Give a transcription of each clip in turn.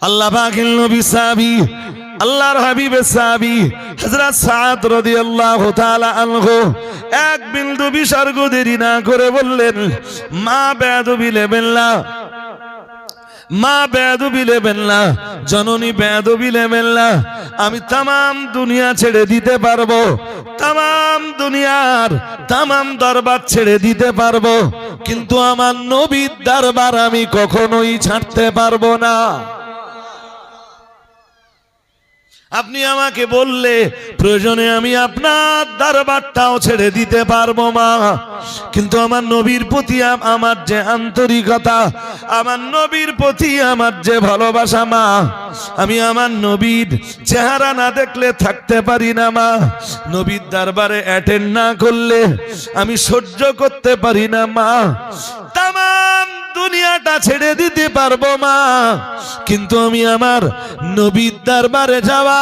আল্লাহ পাকের নবী সাহাবী আল্লাহর হাবিবের সাহাবী হযরত সাদ রাদিয়াল্লাহু তাআলা আনহু এক বিন্দু বিসর্গ দেরি না করে বললেন, মা বেয়াদবি নেবেন না, মা বেয়াদবি নেবেন না, জননী বেয়াদবি নেবেন না। আমি তামাম দুনিয়া ছেড়ে দিতে পারবো, তামাম দুনিয়ার তামাম দরবার ছেড়ে দিতে পারবো, কিন্তু আমার নবীর দরবার আমি কখনোই ছাড়তে পারবো না। আপনি আমাকে বললে প্রয়োজনে আমি আপনার দরবারটাও ছেড়ে দিতে পারবো মা, কিন্তু আমার নবীর প্রতি আমার যে আন্তরিকতা, আমার নবীর প্রতি আমার যে ভালোবাসা মা, আমি আমার নবীর চেহারা না দেখলে থাকতে পারি না মা। নবীর দরবারে অ্যাটেন্ড না করলে আমি সহ্য করতে পারি না মা। তামাম দুনিয়াটা ছেড়ে দিতে পারবো মা, কিন্তু আমি আমার নবীর দরবারে যাওয়া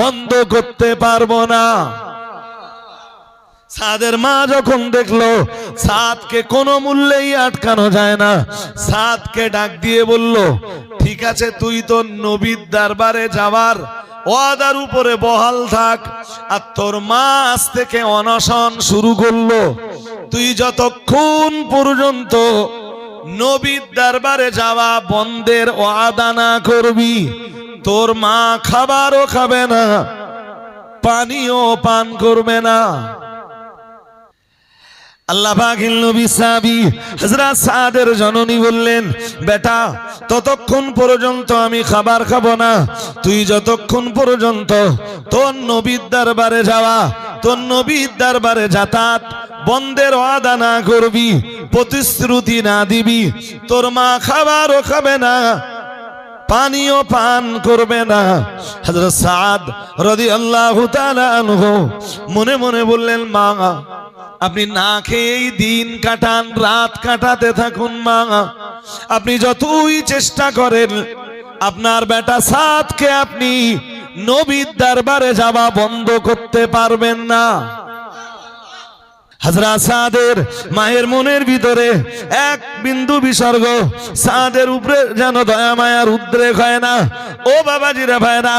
বন্ধ করতে পারবো না। সাদের মা যখন দেখলো সাদকে কোনো মূল্যেই আটকানো যায় না, সাদকে ডাক দিয়ে বলল, ঠিক আছে তুই তো নবীর দরবারে যাওয়ার ওয়াদার উপরে বহাল থাক, আর তোর মা আজ থেকে অনশন শুরু করলো। তুই যতক্ষণ পর্যন্ত নবীর দরবারে যাওয়া বন্ধের ওয়াদা না করবি, তোর মা খাবারও খাবে না, পানিও পান করবে না। আল্লাহ পাকের নবী সাহাবী হযরত সাদের জননী বললেন, বেটা ততক্ষণ পর্যন্ত আমি খাবার খাবো না, তুই যতক্ষণ পর্যন্ত তোর নবীর দরবারে যাওয়া, তোর নবীর দরবারে যাতায়াত বন্ধের ওয়াদা না করবি, প্রতিশ্রুতি না দিবি, তোর মা খাবারও খাবে না, পানিও পান করবে না। হযরত সাদ রাদিয়াল্লাহু তাআলা আনহু মনে মনে বললেন, মা আপনি না খেয়েই দিন কাটান, রাত কাটাতে থাকুন মা, আপনি যতই চেষ্টা করেন আপনার বেটা সাদকে আপনি নবীর দরবারে যাওয়া বন্ধ করতে পারবেন না। হযরত সাদের মায়ের মনের ভিতরে এক বিন্দু বিসর্গ সাদের উপরে যেন দয়া মায়ার উদ্রেক হয় না। ও বাবাজিরা ভাইরা,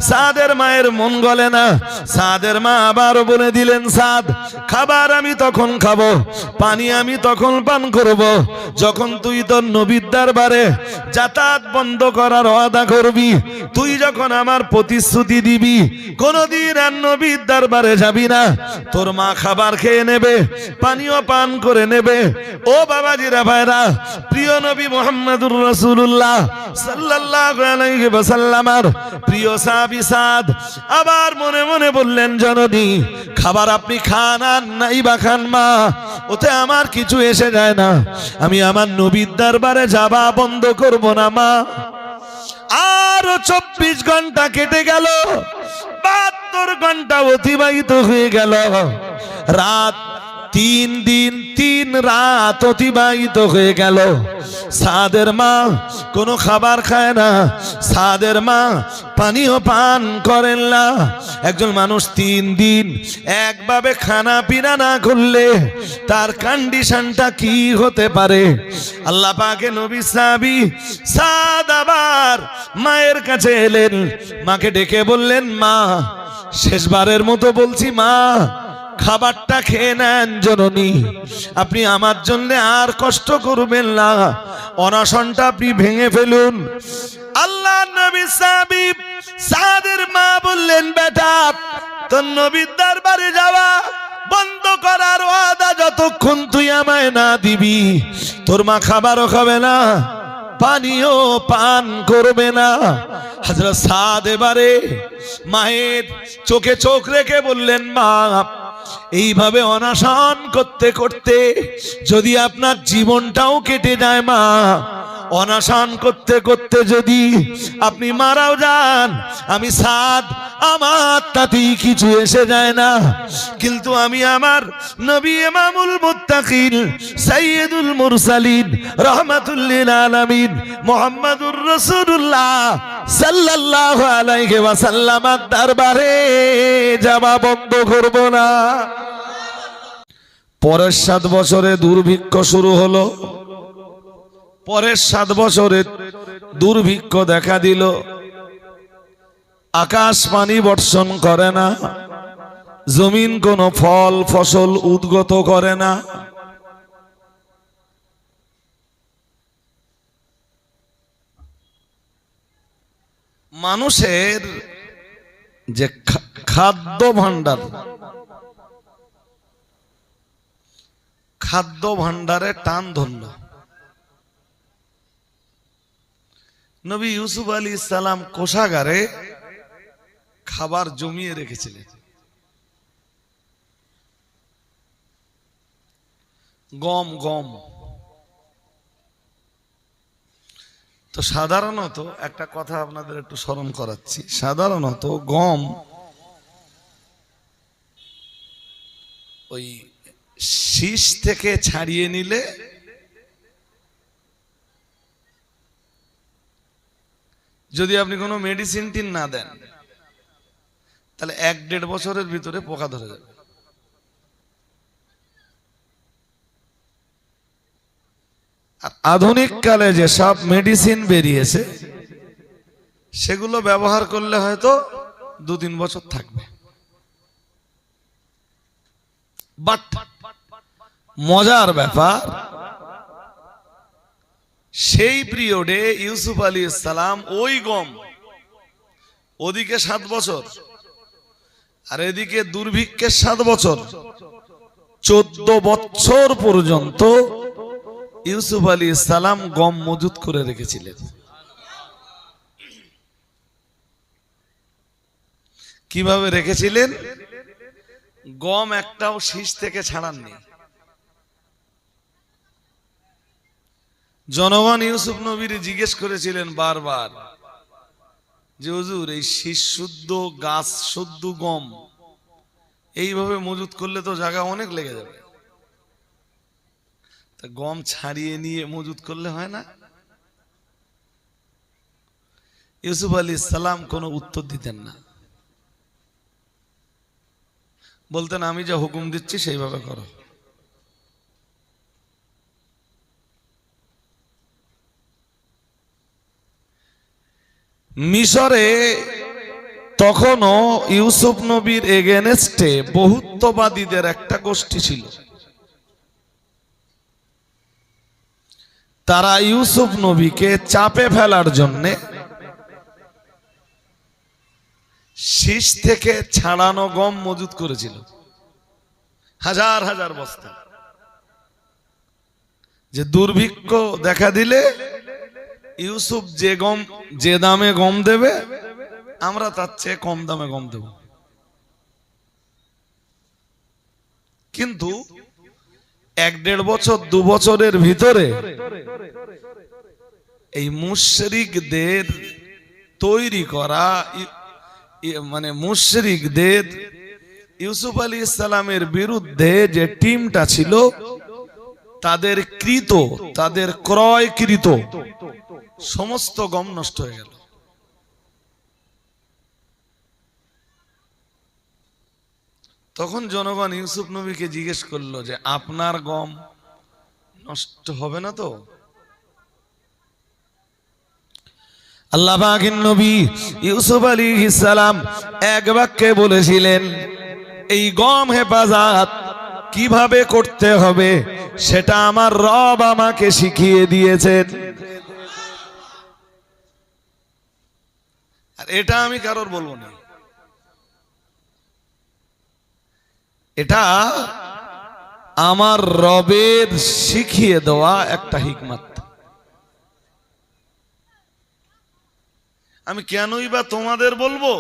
সাদের মায়ের মন গলে না। সাদের মা আবারও বলে দিলেন, সাদ খাবার আমি তখন খাবো, পানি আমি তখন পান করব, যখন তুই তোর নবীর দরবারে যাতায়াত বন্ধ করার ওয়াদা করবি, তুই যখন আমার প্রতিশ্রুতি দিবি কোনদিন আর নবীর দরবারে যাবি না, তোর মা খাবার খেয়ে নেবে, পানিও পান করে নেবে। ও বাবাজিরা ভাইরা, প্রিয় নবী মুহাম্মদুর রাসূলুল্লাহ সাল্লাল্লাহু আলাইহি ওয়াসাল্লামের প্রিয় সাহাবী সাদ আবার মনে মনে বললেন, জননী খাবার আপনি খান আর নাই বা খান মা, ওতে আমার কিছু এসে যায় না, আমি আমার নবীর দরবারে যাওয়া বন্ধ করব না মা। আরো 24 ঘন্টা কেটে গেল, 72 ঘন্টা অতিবাহিত হয়ে গেল, রাত 3 দিন 3 রাত অতিবাহিত হয়ে গেল। সাদের মা কোনো খাবার খায় না, সাদের মা পানিও পান করেন না। একজন মানুষ 3 দিন একভাবে খানা পিনা না করলে তার কন্ডিশনটা কি হতে পারে? আল্লাহ পাকের নবী সাহাবী সাদ আবার মায়ের কাছে এলেন, মাকে ডেকে বললেন, মা শেষবারের মতো বলছি মা খাবারটা খেয়ে নেন জননী, আপনি আমার জন্য আর কষ্ট করবেন না, অনশনটা আপনি ভেঙে ফেলুন। আল্লাহ নবী সাহাবী সাদের মা বললেন, বেটা তোর নবীর দরবারে যাওয়া বন্ধ করার ওয়াদা যতক্ষণ তুই আমায় না দিবি, তোর মা খাবারও খাবে না, পানিও পান করবে না। হযরত সাদ এবারে মায়ের চোখে চোখ রেখে বললেন, মা এইভাবে অনশন করতে করতে যদি আপনার জীবনটাও কেটে যায় মা, অনশন করতে করতে যদি আপনি মারাও যান, আমি সাদ আমার তাতেই কিছু এসে যায় না, কিন্তু আমি আমার নবী ইমামুল মুত্তাকিন সাইয়্যিদুল মুরসালিন রাহমাতুল লিল আলামিন মুহাম্মাদুর রাসূলুল্লাহ সাল্লাল্লাহু আলাইহি ওয়াসাল্লামের দরবারে যাওয়া বন্ধ করব না। পরের 7 বছরে দুর্ভিক্ষ শুরু হলো, পরের 7 বছরে দুর্ভিক্ষ দেখা দিল, আকাশ পানি বর্ষণ করে না, জমিন কোনো ফল ফসল উদ্গত করে না। মানুষের যে খাদ্য ভাণ্ডার, খাদ্য ভাণ্ডারে টান ধরল। নবী ইউসুফ আলাইহিস সালাম কোষাগারে খাবার জমিয়ে রেখেছিলেন। গম গম তো সাধারণত একটা কথা আপনাদের একটু স্মরণ করাচ্ছি, সাধারণত গম ওই শীষ থেকে ছাড়িয়ে নিলে যদি আপনি কোনো মেডিসিন টিন না দেন তাহলে 1-1.5 বছরের ভিতরে পোকা ধরে যাবে। আর আধুনিক কালে যে সব মেডিসিন বেরিয়েছে সেগুলো ব্যবহার করলে হয়তো 2-3 বছর থাকবে। বাট মজার ব্যাপার, সেই পিরিয়ডে ইউসুফ আলাইহিস সালাম ওই গম, ওদিকে 7 বছর আর এদিকে দুর্ভিক্ষের 7 বছর, 14 বছর পর্যন্ত ইউসুফ আলাইহিস সালাম গম মজুত করে রেখেছিলেন। কিভাবে রেখেছিলেন? গম একটাও শীষ থেকে ছাড়াননি। জনগণ ইউসুফ নবীর জিজ্ঞেস করেছিলেন বারবার যে হুজুর এই শীষ শুদ্ধ গাছ শুদ্ধ গম এইভাবে মজুত করলে তো জায়গা অনেক লেগে যাবে, তা গম ছাড়িয়ে নিয়ে মজুত করলে হয় না? ইউসুফ আলাইহিস সালাম কোনো উত্তর দিতেন না, বলতেন আমি যা হুকুম দিচ্ছি সেইভাবে করো। মিশরে তখনও ইউসুফ নবীর এগেনস্টে বহুত্ববাদীদের একটা গোষ্ঠী ছিল। তারা ইউসুফ নবীকে চাপে ফেলার জন্যে শীষ থেকে ছাড়ানো গম মজুত করেছিল, হাজার হাজার বস্তা, যে দুর্ভিক্ষ দেখা দিলে ইউসুফ যে দামে গম দেবে আমরা তার চেয়ে কম দামে গম দেব। কিন্তু 1-1.5 বছর 2 বছরের ভিতরে এই মুশরিকদের তৈরি করা, মানে মুশরিকদের ইউসুফ আলাইহিস সালামের বিরুদ্ধে যে টিমটা ছিল তাদের তাদের ক্রয়কৃত সমস্ত গম নষ্ট হয়ে গেল। তখন জনগণ ইউসুফ নবীকে জিজ্ঞেস করলো যে আপনার গম নষ্ট হবে না তো? আল্লাহ পাকের নবী ইউসুফ আলাইহিস সালাম এক বাক্যে বলেছিলেন, এই গম হেফাজত কিভাবে করতে হবে সেটা আমার রব আমাকে শিখিয়ে দিয়েছেন। আর এটা আমি কারোর বলবো না, এটা আমার রবের শিখিয়ে দেওয়া একটা হিকমত। আমি কেনই বা তোমাদের বলবো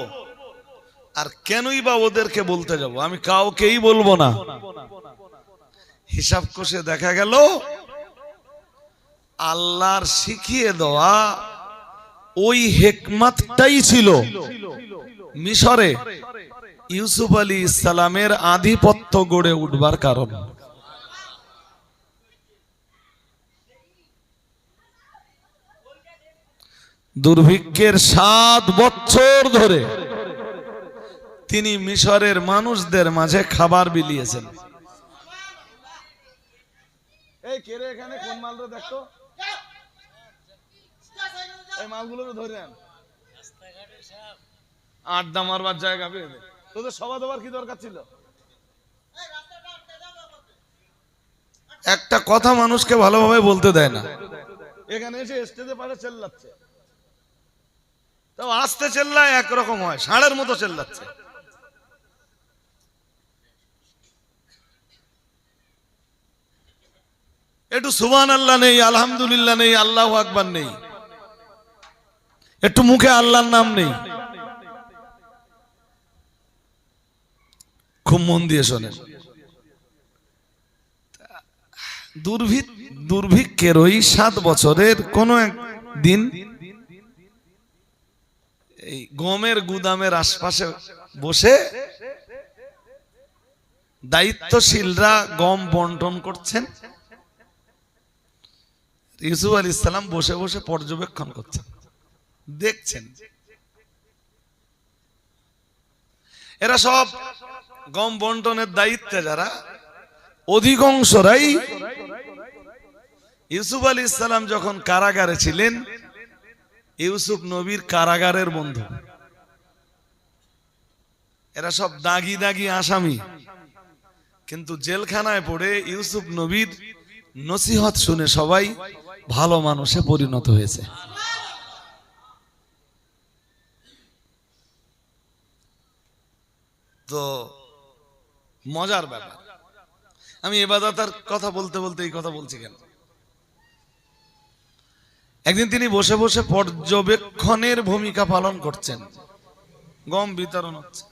আর কেনই বা ওদেরকে বলতে যাব? আমি কাউকেই বলবো না। হিসাব কষে দেখা গেল আল্লাহর শিখিয়ে দেওয়া ওই হিকমতটাই ছিল মিশরে ইউসুফ আলাইহিস সালামের আধিপত্য গড়ে উঠবার কারণ। দুর্ভিক্ষের 7 বছর ধরে তিনি মিশরের মানুষদের মাঝে খাবার বিলিয়েছেন। এই কে রে এখানে কোন মাল রে দেখতো? এই মালগুলো ধরে নেন, আড্ডা মারবার জায়গা পেয়ে দে। তোদের সভা দেওয়ার কি দরকার ছিল? একটা কথা মানুষকে ভালোভাবে বলতে দেয় না, এখানে এসে স্টেজে পারে চেল্লাচ্ছে, তাও আস্তে চেল্লায় একরকম হয়, ষাঁড়ের মতো চেল্লাচ্ছে। একটু সুবহানাল্লাহ নেই, আলহামদুলিল্লাহ নেই, আল্লাহু আকবার নেই, একটু মুখে আল্লাহর নাম নেই। খুব মন দিয়ে শোনেন, দুর্ভিক্ষের ওই 7 বছরের কোন একদিন এই গমের গুদামের আশপাশে বসে দায়িত্বশীলরা গম বন্টন করছেন, ইউসুফ আলাইহিস সালাম বসে বসে পর্যবেক্ষণ করছেন, দেখছেন। এরা সব গম বন্টনের দায়িত্বে যারা, অধিকাংশরাই ইউসুফ আলাইহিস সালাম যখন কারাগারে ছিলেন, ইউসুফ নবীর কারাগারের বন্ধু। এরা সব দাগি দাগি আসামি, কিন্তু জেলখানায় পড়ে ইউসুফ নবীর নসিহত শুনে সবাই ভালো মানুষে পরিণত হয়েছে। তো মজার ব্যাপার, আমি ইবাদতের কথা বলতে বলতে এই কথা বলছি কেন? একদিন তিনি বসে বসে পর্যবেক্ষণের ভূমিকা পালন করছেন, গম বিতরণ হচ্ছে,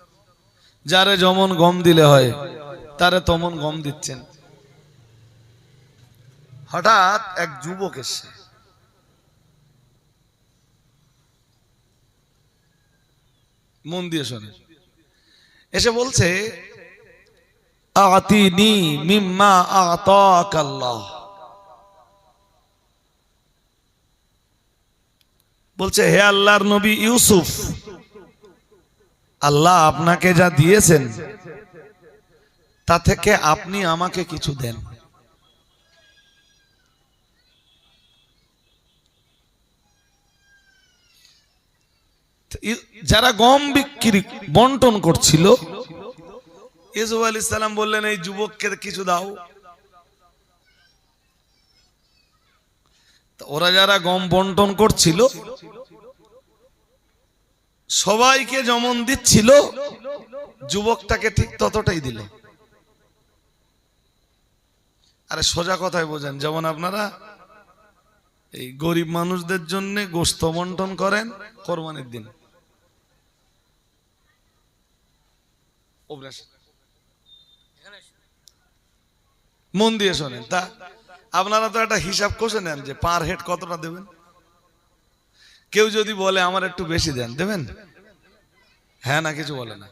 যারে যেমন গম দিলে হয় তারে তেমন গম দিচ্ছেন। হঠাৎ এক যুবক এসে, মন দিয়ে শোনে, এসে বলছে, আতিনি মিম্মা আতাকাল্লাহ, বলছে হে আল্লাহর নবী ইউসুফ, আল্লাহ আপনাকে যা দিয়েছেন তা থেকে আপনি আমাকে কিছু দেন। যারা গম বিক্রি বন্টন করছিল, ইউসুফ আলাইহিস সালাম বললেন এই যুবককে কিছু দাও। ওরা যারা গম বন্টন করছিল সবাইকে যেমন দিচ্ছিল, যুবকটাকে ঠিক ততটাই দিল। আরে সোজা কথায় বোঝেন, যেমন আপনারা এই গরিব মানুষদের জন্য গোশত বন্টন করেন কোরবানির দিন, মন দিয়ে শোনেন, তা আপনারা তো একটা হিসাব কষে নেন যে পার হেড কতটা দেবেন। কেউ যদি বলে আমার একটু বেশি দেন, দেবেন? হ্যাঁ না কিছু বলে না,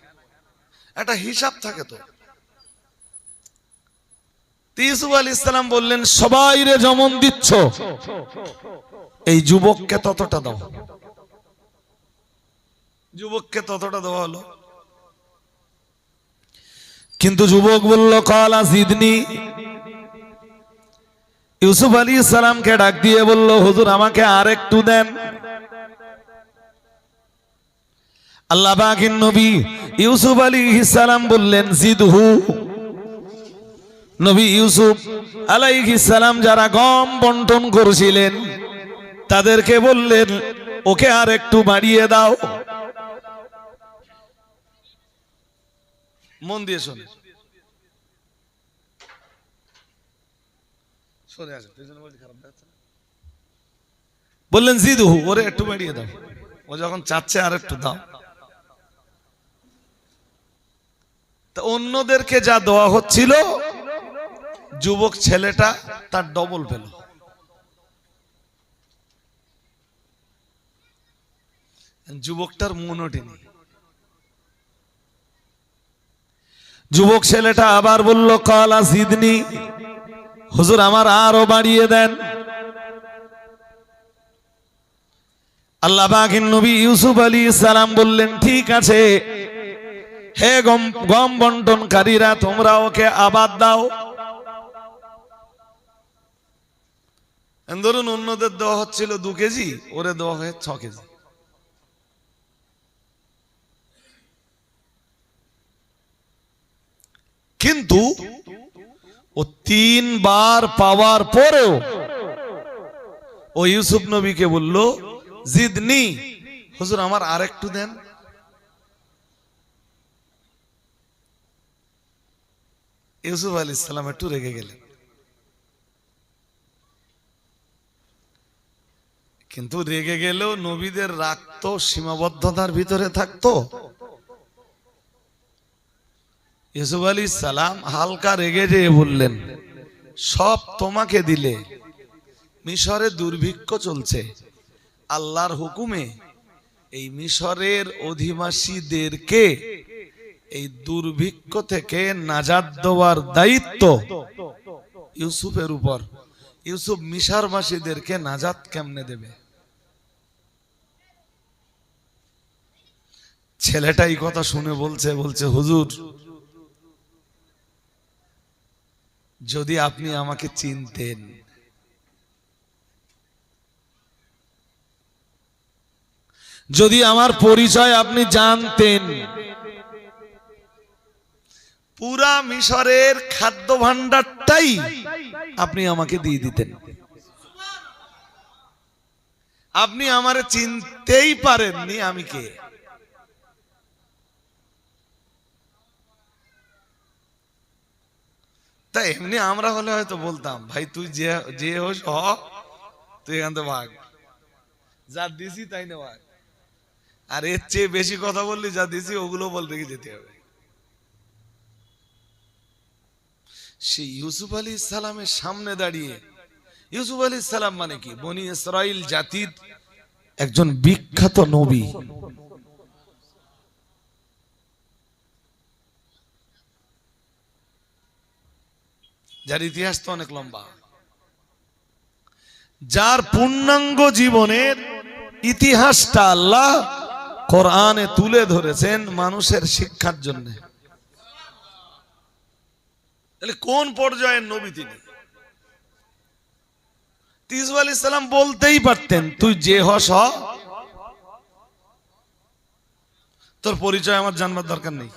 একটা হিসাব থাকে তো। ইউসুফ আলাইহিস সালাম বললেন সবাইরে যেমন দিচ্ছ এই যুবককে ততটা দাও। যুবককে ততটা দেওয়া হলো, কিন্তু যুবক বলল কালা জিদনি। ইউসুফ আলাইহিস সালামকে ডাক দিয়ে বলল হুজুর আমাকে আরেকটু দেন। আল্লাহ পাকের নবী ইউসুফ আলাইহিস সালাম বললেন জিদহু। নবী ইউসুফ আলাইহিস সালাম যারা গম বন্টন করেছিলেন তাদেরকে বললেন ওকে আর একটু বাড়িয়ে দাও। মন দিয়ে শোনে, বললেন জিদহু, ওরে একটু বাড়িয়ে দাও। ও যখন চাচ্ছে আর একটু দাও। তা অন্যদেরকে যা দেওয়া হচ্ছিল যুবক ছেলেটা তার ডবল পেল। যুবকটার মনোটিনি। যুবক ছেলেটা আবার বলল কালা জিদনি, হুজুর আমার আরো বাড়িয়ে দেন। আল্লাহ পাকের নবী ইউসুফ আলাইহিস সালাম বললেন ঠিক আছে, হে গম বন্টনকারীরা তোমরা ওকে আবার দাও। ধরুন অন্যদের দেওয়া হচ্ছিল 2 কেজি, ওরে দেওয়া হয় 6 কেজি। কিন্তু ও 3 বার পাওয়ার পরেও ও ইউসুফ নবীকে বলল, জিদনি, হুজুর আমার আরেকটু দেন। ইউসুফ আলাইহিস সালাম একটু রেগে গেলেন, কিন্তু রেগে গেলেও নবীদের রাগ তো সীমাবদ্ধতার ভিতরে থাকতো। ইউসুফ আলাইহিস সালাম হালকা রেগে যেয়ে বললেন, সব তোমাকে দিলে, মিশরে দুর্ভিক্ষ চলছে, আল্লাহর হুকুমে এই মিশরের অধিবাসীদেরকে এই দুর্ভিক্ষ থেকে নাজাত দেওয়ার দায়িত্ব ইউসুফের উপর। ইউসুফ মিশরবাসীদেরকে নাজাত কেমনে দেবে? ছেলেটা এই কথা শুনে বলছে হুজুর, যদি আপনি আমাকে চিনতেন, যদি আমার পরিচয় আপনি জানতেন, পুরা মিশরের খাদ্য ভান্ডারটাই আপনি আমাকে দিয়ে দিতেন। আপনি আমারে চিনতেই পারেননি আমি কে। তাই এমনি আমরা হলে হয়তো বলতাম, ভাই তুই যে হোস হ, তুই এখান থেকে ভাগ, যা দিছি তাই না ভাগ। আর এর চেয়ে বেশি কথা বললি, যা দিছি ওগুলো বল রেখে যেতে হবে। সেই ইউসুফ আলাইহিস সালামের সামনে দাঁড়িয়ে, ইউসুফ আলাইহিস সালাম মানে কি, বনি ইসরাইল জাতির একজন বিখ্যাত নবী। যার ইতিহাস তো অনেক লম্বা, যার পূর্ণাঙ্গ জীবনের ইতিহাসটা আল্লাহ কোরআনে তুলে ধরেছেন মানুষের শিক্ষার জন্য। তাহলে কোন পর্যায়ের নবী তিনি? ইউসুফ আলাইহিস সালাম বলতেই পারতেন, তুই যে হস হ, তোর পরিচয় আমার জানবার দরকার নেই।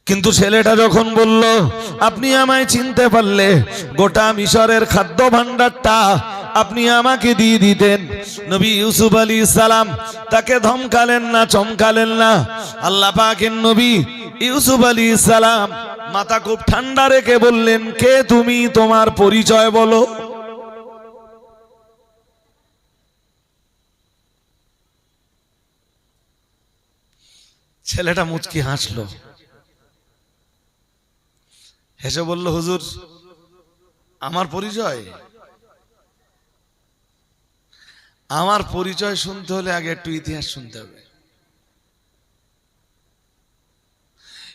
কিন্তু ছেলেটা যখন বলল, আপনি আমায় চিনতে পারলে গোটা মিশরের খাদ্য ভান্ডারটা আপনি আমাকে দিয়ে দিতেন, নবী ইউসুফ আলাইহিস সালাম তাকে ধমকালেন না, চমকালেন না। আল্লাহ পাকের নবী ইউসুফ আলাইহিস সালাম মাথা খুব ঠান্ডা রেখে বললেন, কে তুমি, তোমার পরিচয় বলো। ছেলেটা মুচকি হাসলো, হেসে বলল, হুজুর আমার পরিচয়, আমার পরিচয় শুনতে হলে আগে একটু ইতিহাস শুনতে হবে।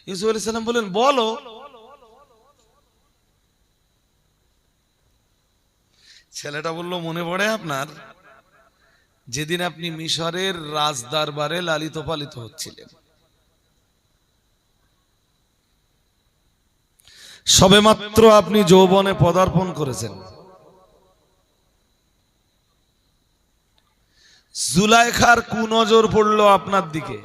ইউসুফ আলাইহিস সালাম বললেন, বলো। ছেলেটা বলল, মনে পড়ে আপনার, যেদিন আপনি মিশরের রাজদরবারে লালিত পালিত হচ্ছিলেন, সবেমাত্র আপনি যৌবনে পদার্পণ করেছেন, জুলাইখার কুনজর পড়লো আপনার দিকে।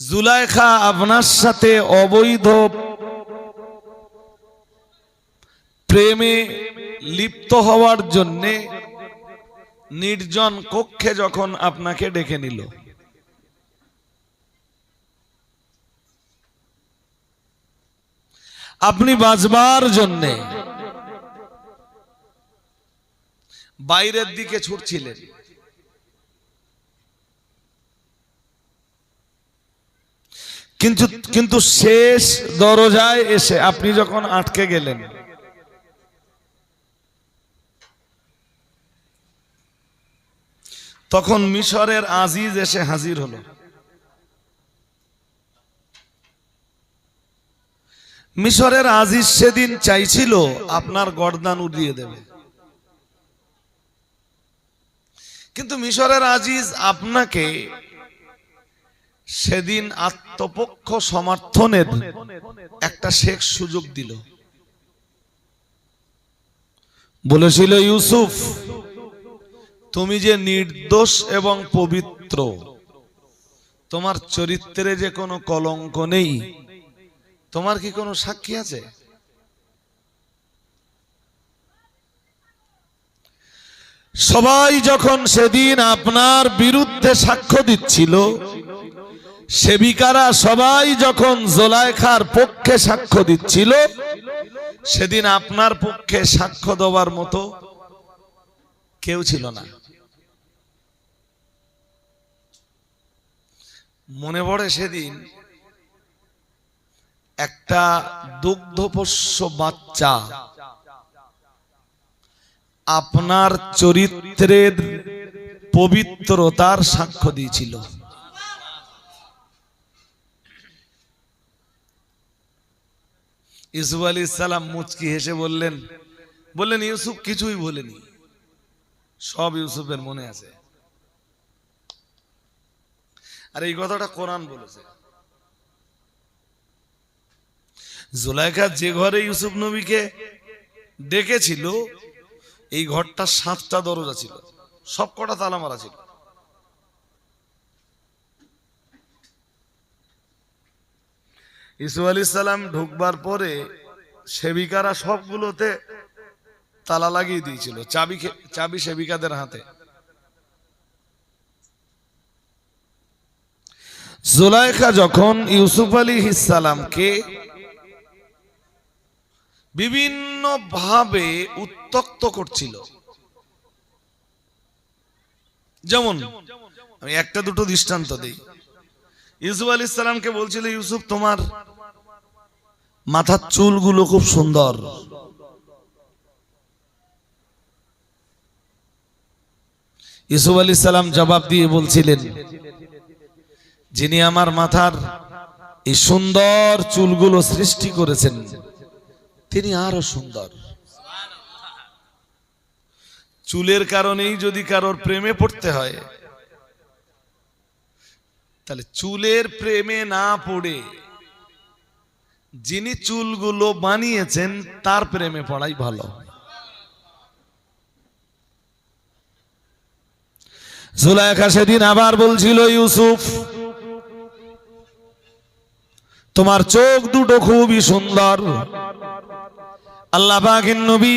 জুলাইখা আপনার সাথে অবৈধ প্রেমে লিপ্ত হওয়ার জন্যে নির্জন কক্ষে যখন আপনাকে ডেকে নিল, আপনি বাঁচবার জন্যে বাইরের দিকে ছুটছিলেন, কিন্তু শেষ দরজায় এসে আপনি যখন আটকে গেলেন, তখন মিশরের আজিজ এসে হাজির হলো। মিশরের আজিজ সেদিন চাইছিল আপনার গর্দান উড়িয়ে দেবে, কিন্তু মিশরের আজিজ আপনাকে সেদিন আত্মপক্ষ সমর্থনের একটা শেষ সুযোগ দিল। বলেছিল, ইউসুফ তুমি যে নির্দোষ এবং পবিত্র, তোমার চরিত্রে যে কোনো কলঙ্ক নেই, তোমার কি কোনো সাক্ষী আছে? সবাই যখন সেদিন আপনার বিরুদ্ধে সাক্ষ্য দিচ্ছিল, সেবিকারা সবাই যখন জুলাইখার পক্ষে সাক্ষ্য দিচ্ছিল, সেদিন আপনার পক্ষে সাক্ষ্য দেওয়ার মতো কেউ ছিল না। মনে পড়ে সেদিন একটা দুগ্ধপোষ্য বাচ্চা আপনার চরিত্রের পবিত্রতার সাক্ষ্য দিয়েছিল। ইউসুফ আলাইহিস সালাম মুচকি হেসে বললেন, ইউসুফ কিছুই বলেনি, সব ইউসুফের মনে আছে। আর এই কথাটা কোরআন বলেছে। জুলাইখা যে ঘরে ইউসুফ নবীকে ডেকেছিল, এই ঘরটা 7টা দরজা ছিল, সব কটা তালা মারা ছিল। ইউসুফ আলাইহিস সালাম ঢুকবার পরে সেবিকারা সবগুলোতে তালা লাগিয়ে দিয়েছিল, চাবি সেবিকাদের হাতে। জুলাইখা যখন ইউসুফ আলাইহিস সালামকে বিভিন্ন ভাবে উত্ত্যক্ত করছিল, যেমন আমি একটা দুটো দৃষ্টান্ত দেই। ইউসুফ আলাইহিস সালামকে বলছিল, ইউসুফ তোমার মাথার চুলগুলো খুব সুন্দর। ইউসুফ আলাইহিস সালাম জবাব দিয়ে বলছিলেন, যিনি আমার মাথার এই সুন্দর চুলগুলো সৃষ্টি করেছেন তিনি আরো সুন্দর। চুলের কারণেই যদি কারোর প্রেমে পড়তে হয়, তাহলে চুলের প্রেমে না পড়ে যিনি চুলগুলো বানিয়েছেন তার প্রেমে পড়াই ভালো। জুলাইখা সেদিন আবার বলছিল, ইউসুফ তোমার চোখ দুটো খুবই সুন্দর। আল্লাহ পাকের নবী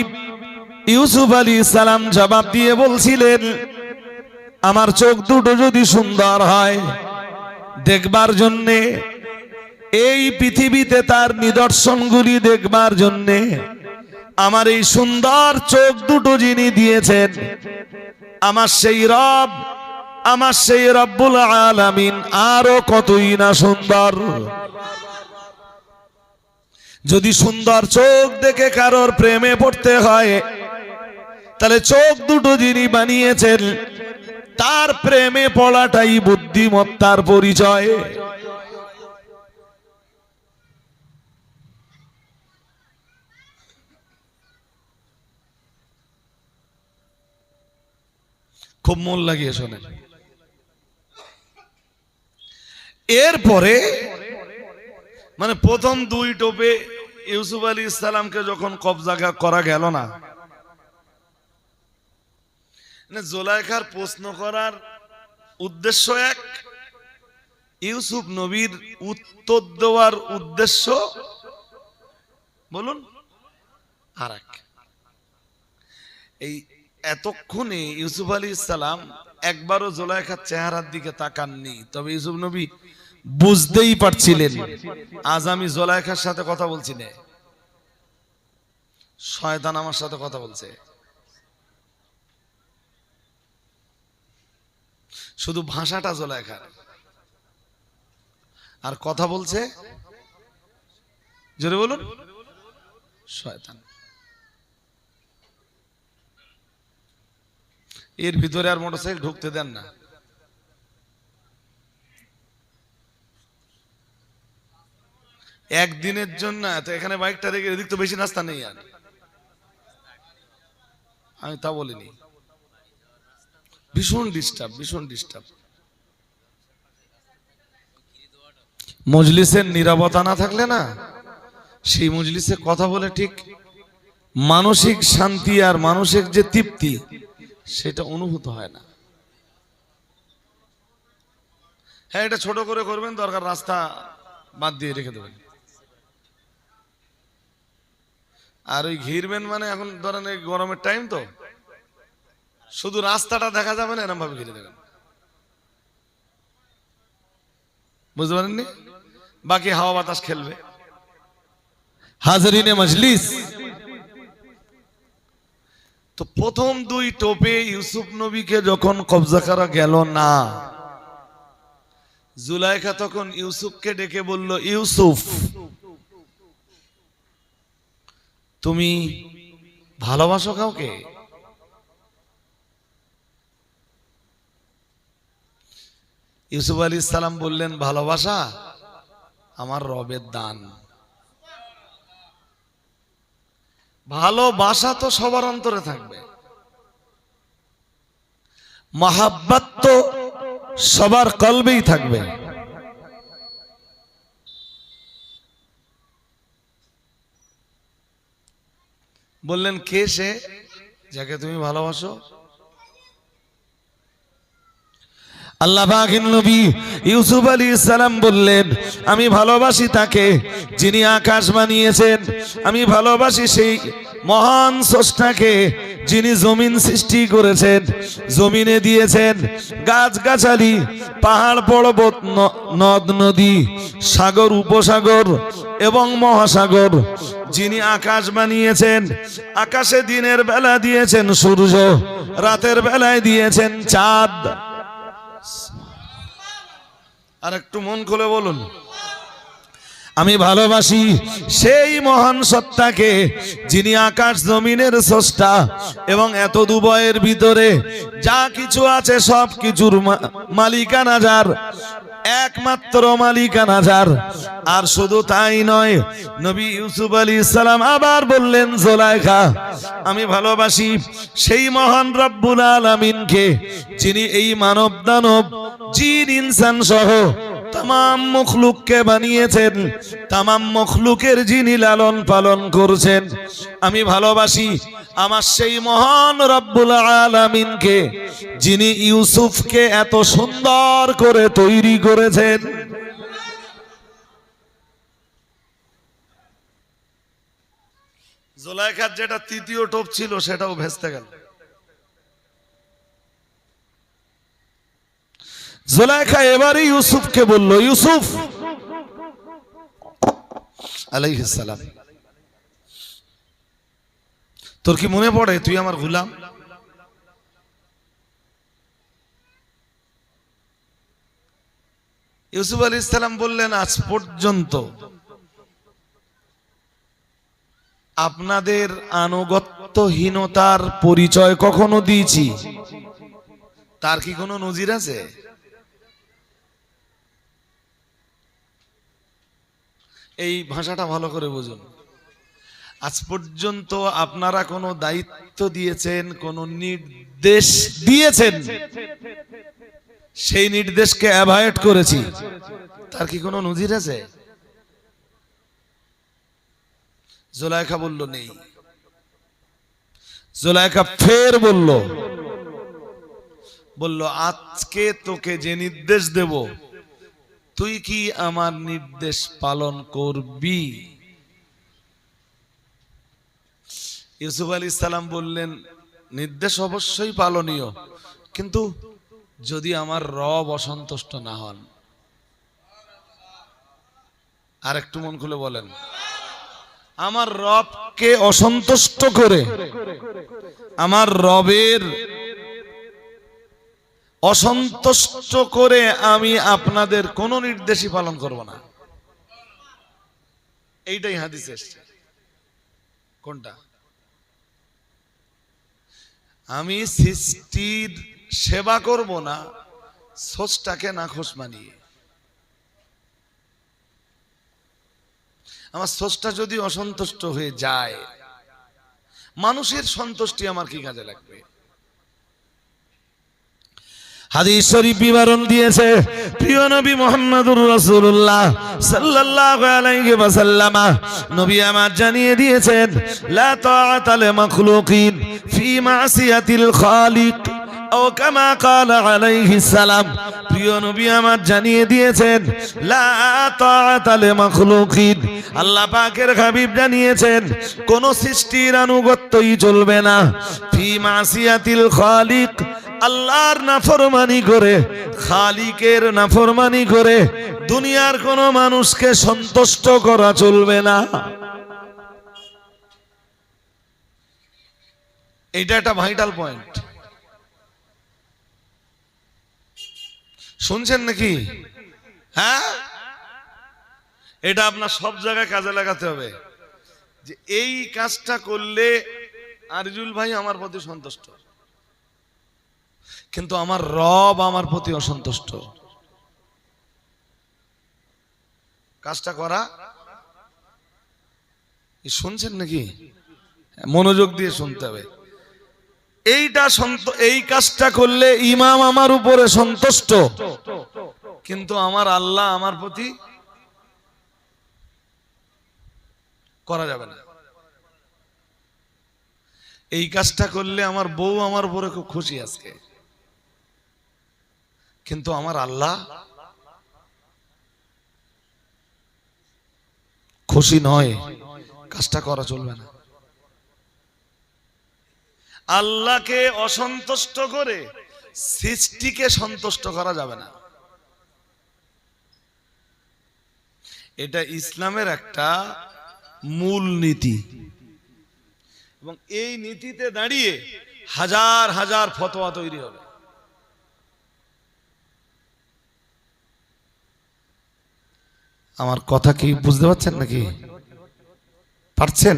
ইউসুফ আলাইহিস সালাম জবাব দিয়ে বলছিলেন, আমার চোখ দুটো যদি সুন্দর হয়, দেখবার জন্যে, এই পৃথিবীতে তার নিদর্শনগুলি দেখবার জন্যে আমার এই সুন্দর চোখ দুটো যিনি দিয়েছেন, আমার সেই রব্বুল আলামিন আরো কতই না সুন্দর। যদি সুন্দর চোখ দেখে কারোর প্রেমে পড়তে হয়, তাহলে চোখ দুটো যিনি বানিয়েছেন তার প্রেমে পড়াটাই বুদ্ধিমত্তার পরিচয়। খুব মন লাগিয়ে শোনেন। এরপরে মানে প্রথম 2 টোপে ইউসুফ আলাইহিস সালামকে যখন কবজা করা গেল না, জুলাইখার প্রশ্ন করার উদ্দেশ্য এক, ইউসুফ নবীর উত্তর দেওয়ার উদ্দেশ্য বলুন আর এক। এই এতক্ষণে ইউসুফ আলাইহিস সালাম একবারও জুলাইখার চেহারার দিকে তাকাননি, তবে ইউসুফ নবী বুঝতেই পারছিলেন আজ আমি জুলাইখার সাথে কথা বলছি না, শয়তান আমার সাথে কথা বলছে। শুধু ভাষাটা জুলাইখার, আর কথা বলছে জোরে বলুন শয়তান। এর ভিতরে আর মোটরসাইকেল ঢুকতে দেন না। একদিনের জন্য তো এখানে বাইকটা রেখে, এদিক তো বেশি রাস্তা নেই, আর আমি তা বলিনি। ভীষণ ডিস্টার্ব। মজলিসের নীরবতা না থাকলে না, সেই মজলিসে কথা বলে ঠিক মানসিক শান্তি আর মানসিক যে তৃপ্তি সেটা অনুভূত হয় না। হ্যাঁ, এটা ছোট করে করবেন, দরকার রাস্তা বাদ দিয়ে রেখে দেবেন। আর ওই ঘিরবেন মানে এখন ধরেন এই গরমের টাইম তো শুধু রাস্তাটা দেখা যাবে না, এরকম ভাবে ঘিরে দেবেন, বুঝতে পারেননি? বাকি হাওয়া বাতাস খেলবে। হাজরিনে মজলিস, তো প্রথম দুই টোপে ইউসুফ নবীকে যখন কবজা করা গেল না, জুলাইখা তখন ইউসুফকে ডেকে বলল, ইউসুফ তুমি ভালোবাসো কাউকে? ইউসুফ আলাইহিস সালাম বললেন, ভালোবাসা আমার রবের দান। ভালোবাসা তো সবার অন্তরে থাকবে, মাহাব্বত তো সবার কলবেই থাকবে। বললেন, কে সে যাকে তুমি ভালোবাসো? আল্লাহ পাকের নবী ইউসুফ আলাইহিস সালাম বললেন, আমি ভালোবাসি তাকে যিনি আকাশ বানিয়েছেন, আমি ভালোবাসি সেই মহান স্রষ্টাকে যিনি জমিন সৃষ্টি করেছেন, জমিনে দিয়েছেন গাছগাছালি, পাহাড় পর্বত, নদ নদী, সাগর উপসাগর এবং মহাসাগর। যিনি আকাশ বানিয়েছেন, আকাশে দিনের বেলা দিয়েছেন সূর্য, রাতের বেলায় দিয়েছেন চাঁদ। আর একটু মন খুলে বলুন, আমি ভালোবাসি সেই মহান সত্তাকে যিনি আকাশ জমিনের স্রষ্টা এবং এত দুবয়ের ভিতরে যা কিছু আছে সব কিছুর মালিকানা যার, একমাত্র মালিকানা যার। আর শুধু তাই নয়, নবী ইউসুফ আলাইহিস সালাম আবার বললেন, জুলাইখা আমি ভালোবাসি সেই মহান রব্বুল আলামিনকে যিনি এই মানব দানব জিন ইনসান সহ তামাম মখলুককে বানিয়েছেন, তামাম মখলুকের যিনি লালন পালন করছেন। আমি ভালোবাসি আমার সেই মহান রব্বুল আলামিনকে যিনি ইউসুফকে এত সুন্দর করে তৈরি করেছেন। জুলাইখার যেটা তৃতীয় টোপ ছিল সেটাও ভেস্তে গেল। জুলাইখা এবারে ইউসুফকে বলল, ইউসুফ আলাইহিস সালাম, তোর কি মনে পড়ে তুই আমার গোলাম? ইউসুফ আলাইহিস সালাম বললেন, আজ পর্যন্ত আপনাদের আনুগত্যহীনতার পরিচয় কখনো দিয়েছি? তার কি কোনো নজির আছে? এই ভাষাটা ভালো করে বুঝুন। আজ পর্যন্ত আপনারা কোনো দায়িত্ব দিয়েছেন, কোনো নির্দেশ দিয়েছেন, সেই নির্দেশকে অ্যাভয়েড করেছি, তার কি কোনো নজির আছে? জুলাইখা বলল, নেই। জুলাইখা ফের বলল, আজকে তোকে যে নির্দেশ দেব তুই কি আমার নির্দেশ পালন করবি? ইউসুফ আলাইহিস সালাম বললেন, নির্দেশ অবশ্যই পালনীয়, কিন্তু যদি আমার রব অসন্তুষ্ট না হন। আর একটু মন খুলে বলেন, আমার রবকে অসন্তুষ্ট করে, আমার রবের অসন্তুষ্ট করে আমি আপনাদের কোন নির্দেশই পালন করব না। এইটাই হাদিসে এসেছে। কোনটা? আমি সৃষ্টির সেবা করব না স্রষ্টাকে নাখোশ মানিয়ে। আমার স্রষ্টা যদি অসন্তুষ্ট হয়ে যায়, মানুষের সন্তুষ্টি আমার কি কাজে লাগবে? হাদিস শরীফ বিবরণ দিয়েছে প্রিয় নবী মুহাম্মদুর রাসূলুল্লাহ সাল্লাল্লাহু আলাইহি ওয়াসাল্লাম নবী আমার জানিয়ে দিয়েছেন লা তাআতা লি মাখলুকিন ফি মাসিয়াতিল খালিক ও কামা ক্বালা আলাইহিস সালাম। প্রিয় নবী আমার জানিয়ে দিয়েছেন লা তাআতা লি মাখলুকিন, আল্লাহ পাকের হাবিব জানিয়েছেন কোন সৃষ্টির আনুগত্যই চলবে না ফি মাসিয়াতিল খালিক, আল্লাহর নাফরমানি করে, খালিকের নাফরমানি করে দুনিয়ার কোন মানুষকে সন্তুষ্ট করা চলবে না। এটা একটা ভাইটাল পয়েন্ট, শুনছেন নাকি? হ্যাঁ, এটা আপনার সব জায়গায় কাজে লাগাতে হবে যে এই কাজটা করলে আরজুল ভাই আমার প্রতি সন্তুষ্ট, কিন্তু আমার রব আমার প্রতি অসন্তুষ্ট। কাজটা করা, শুনছেন নাকি? মনোযোগ দিয়ে শুনতে হবে। এই কাজটা করলে ইমাম আমার উপরে সন্তুষ্ট, কিন্তু আমার আল্লাহ আমার প্রতি করা যাবে না। এই কাজটা করলে আমার বউ আমার উপরে খুব খুশি আজকে, কিন্তু আমার আল্লাহ খুশি নয়, কাজটা করা চলবে না। আল্লাহকে অসন্তুষ্ট করে সৃষ্টিকে সন্তুষ্ট করা যাবে না। এটা ইসলামের একটা মূল নীতি, এবং এই নীতিতে দাঁড়িয়ে হাজার হাজার ফতোয়া তৈরি হবে। আমার কথা কি বুঝতে পারছেন নাকি? পারছেন?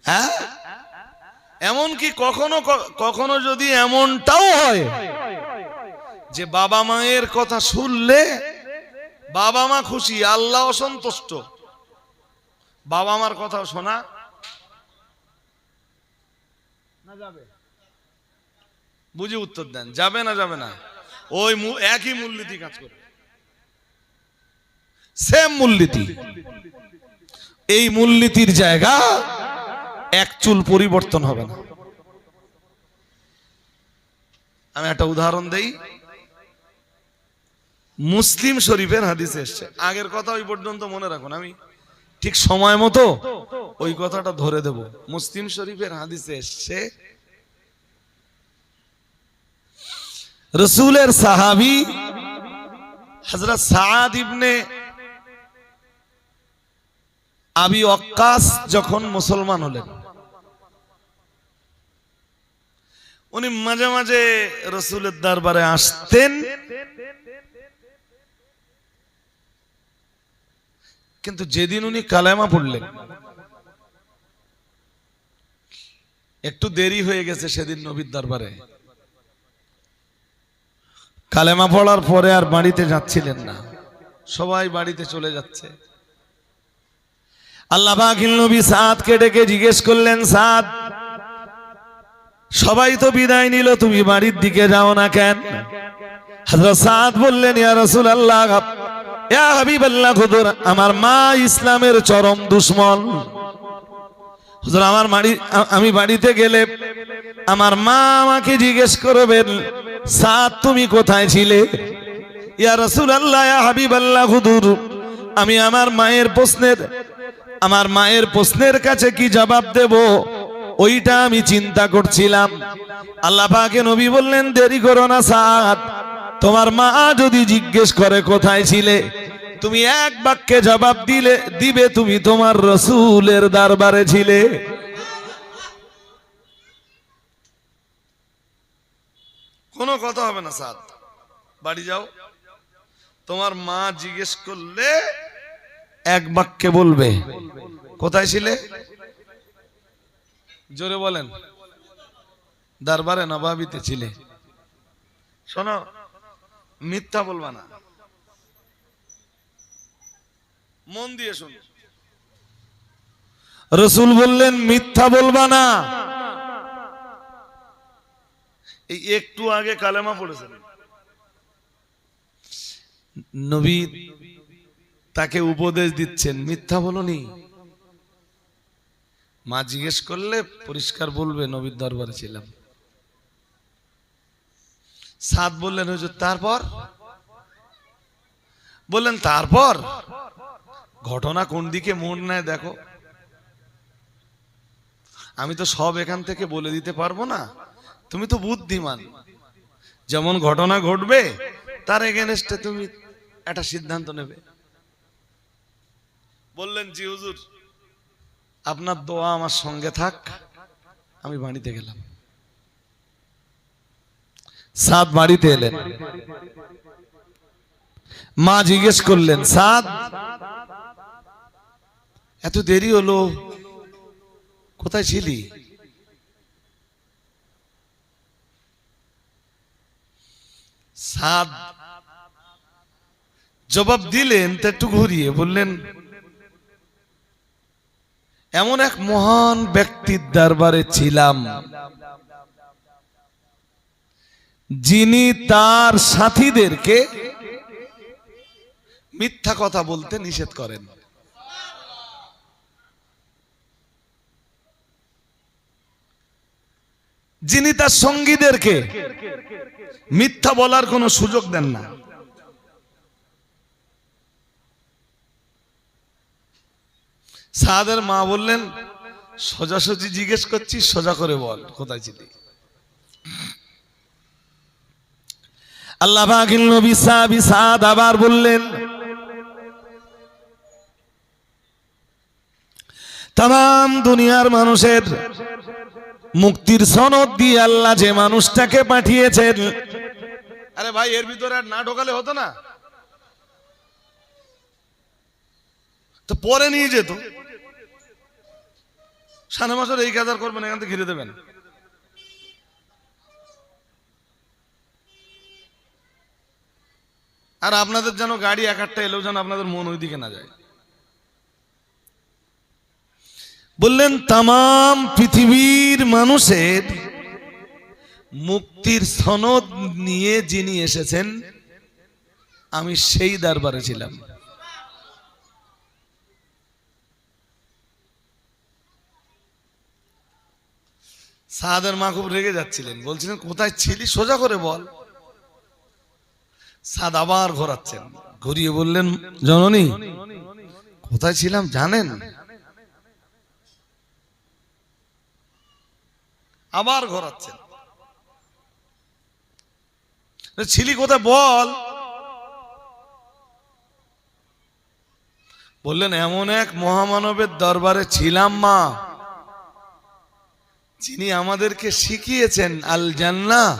হ্যাঁ, এমনকি কখনো কখনো যদি এমনটাও হয় যে বাবা মায়ের কথা শুনলে বাবা মা খুশি, আল্লাহ অসন্তুষ্ট, বাবা মার কথাও শোনা না যাবে? বুঝে উত্তর দেন, যাবে না যাবে না? ওই একই মূলনীতি কাজ করবে, সেম মূলনীতি। এই মূলনীতির জায়গা এক চুল পরিবর্তন হবে না। আমি একটা উদাহরণ দেই, মুসলিম শরীফের হাদিসে এসছে, আগের কথা ওই পর্যন্ত মনে রাখুন, আমি ঠিক সময় মতো ওই কথাটা ধরে দেব। মুসলিম শরীফের হাদিসে এসছে রাসূলের সাহাবী হযরত সাআদ ইবনে আবি ওয়াক্কাস যখন মুসলমান হলেন, উনি মাঝে মাঝে রাসূলের দরবারে আসতেন, কিন্তু যেদিন উনি কালেমা পড়লেন, একটু দেরি হয়ে গেছে সেদিন নবীর দরবারে। কালেমা পড়ার পরে আর বাড়িতে যাচ্ছিলেন না, সবাই বাড়িতে চলে যাচ্ছে। আল্লাহ পাকের নবী সাদকে ডেকে জিজ্ঞেস করলেন, সাদ, সবাই তো বিদায় নিল, তুমি বাড়ির দিকে যাও না কেন? হযরত সাদ বললেন, ইয়া রাসূলুল্লাহ, ইয়া হাবিবাল্লাহ, হুজুর আমার মা ইসলামের চরম দুশমন। হুজুর আমি বাড়িতে গেলে আমার মা আমাকে জিজ্ঞেস করবেন, সাদ তুমি কোথায় ছিলে? ইয়া রাসূলুল্লাহ, ইয়া হাবিবাল্লাহ, হুজুর আমি আমার মায়ের প্রশ্নের কাছে কি জবাব দেব ওইটা আমি চিন্তা করছিলাম। আল্লাহ পাকে নবী বললেন, দেরি করো না সাদ, তোমার মা যদি জিজ্ঞেস করে কোথায় ছিলে, তুমি এক বাক্যে জবাব দিবে তুমি তোমার রাসূলের দরবারে ছিলে। কোনো কথা হবে না সাদ, বাড়ি যাও, তোমার মা জিজ্ঞেস করলে এক বাক্যে বলবে কোথায় ছিলে। জোরে বলেন, দরবারে নবাবিতে ছিলে। শোনো, মিথ্যা বলবা না, মন দিয়ে শোনো। রাসূল বললেন মিথ্যা বলবা না। এই একটু আগে কালেমা পড়েছেন, নবী তাকে উপদেশ দিচ্ছেন, মিথ্যা বলনি। মা জিজ্ঞেস করলে পরিষ্কার বলবে নবীর দরবারে ছিলাম। সাদ বললেন হুজুর তারপর? বললেন তারপর ঘটনা কোন দিকে মোড় নেয় দেখো। আমি তো সব এখান থেকে বলে দিতে পারবো না, তুমি তো বুদ্ধিমান, যেমন ঘটনা ঘটবে তার এগেনস্টে তুমি একটা সিদ্ধান্ত নেবে। বললেন জি হুজুর, আপনার দোয়া আমার সঙ্গে থাক। আমি বাড়িতে গেলাম। সাদ বাড়িতে এলেন। মা জিজ্ঞেস করলেন, সাদ এত দেরি হলো, কোথায় ছিলি? সাদ জবাব দিলেন তা একটু ঘুরিয়ে বললেন, এমন এক মহান ব্যক্তির দরবারে ছিলাম যিনি তার সাথীদেরকে মিথ্যা কথা বলতে নিষেধ করেন। যিনি তার সঙ্গীদেরকে মিথ্যা বলার কোনো সুযোগ দেন না। সাদের মা বললেন, সোজাসুজি জিজ্ঞেস করছি, সোজা করে বল কোথায় ছিলি? আল্লাহ পাকের নবী সাদ আবার বললেন, তাম দুনিয়ার মানুষের মুক্তির সনদ দিয়ে আল্লাহ যে মানুষটাকে পাঠিয়েছেন। আরে ভাই, এর ভিতরে আর না ঢোকালে হতো না তো পরে নিয়ে যেত। সামনে মাসের এই কাজ আর করবেন, এখান থেকে ঘিরে দেবেন। আর আপনাদের যেন গাড়ি এক একটা এলেও যেন আপনাদের মন ওই দিকে না যায়। বললেন, তাম পৃথিবীর মানুষের মুক্তির সনদ নিয়ে যিনি এসেছেন আমি সেই দরবারে ছিলাম। সাদের মা খুব রেগে যাচ্ছিলেন, বলছিলেন কোথায় ছিলি সোজা করে বল। সাদ আবার ঘোরাচ্ছেন, ঘুরিয়ে বললেন, জননী কোথায় ছিলাম জানেন? আবার ঘোরাচ্ছেন, ছিলি কোথায় বল। বললেন, এমন এক মহামানবের দরবারে ছিলাম মা, যিনি আমাদেরকে শিখিয়েছেন আল জান্নাহ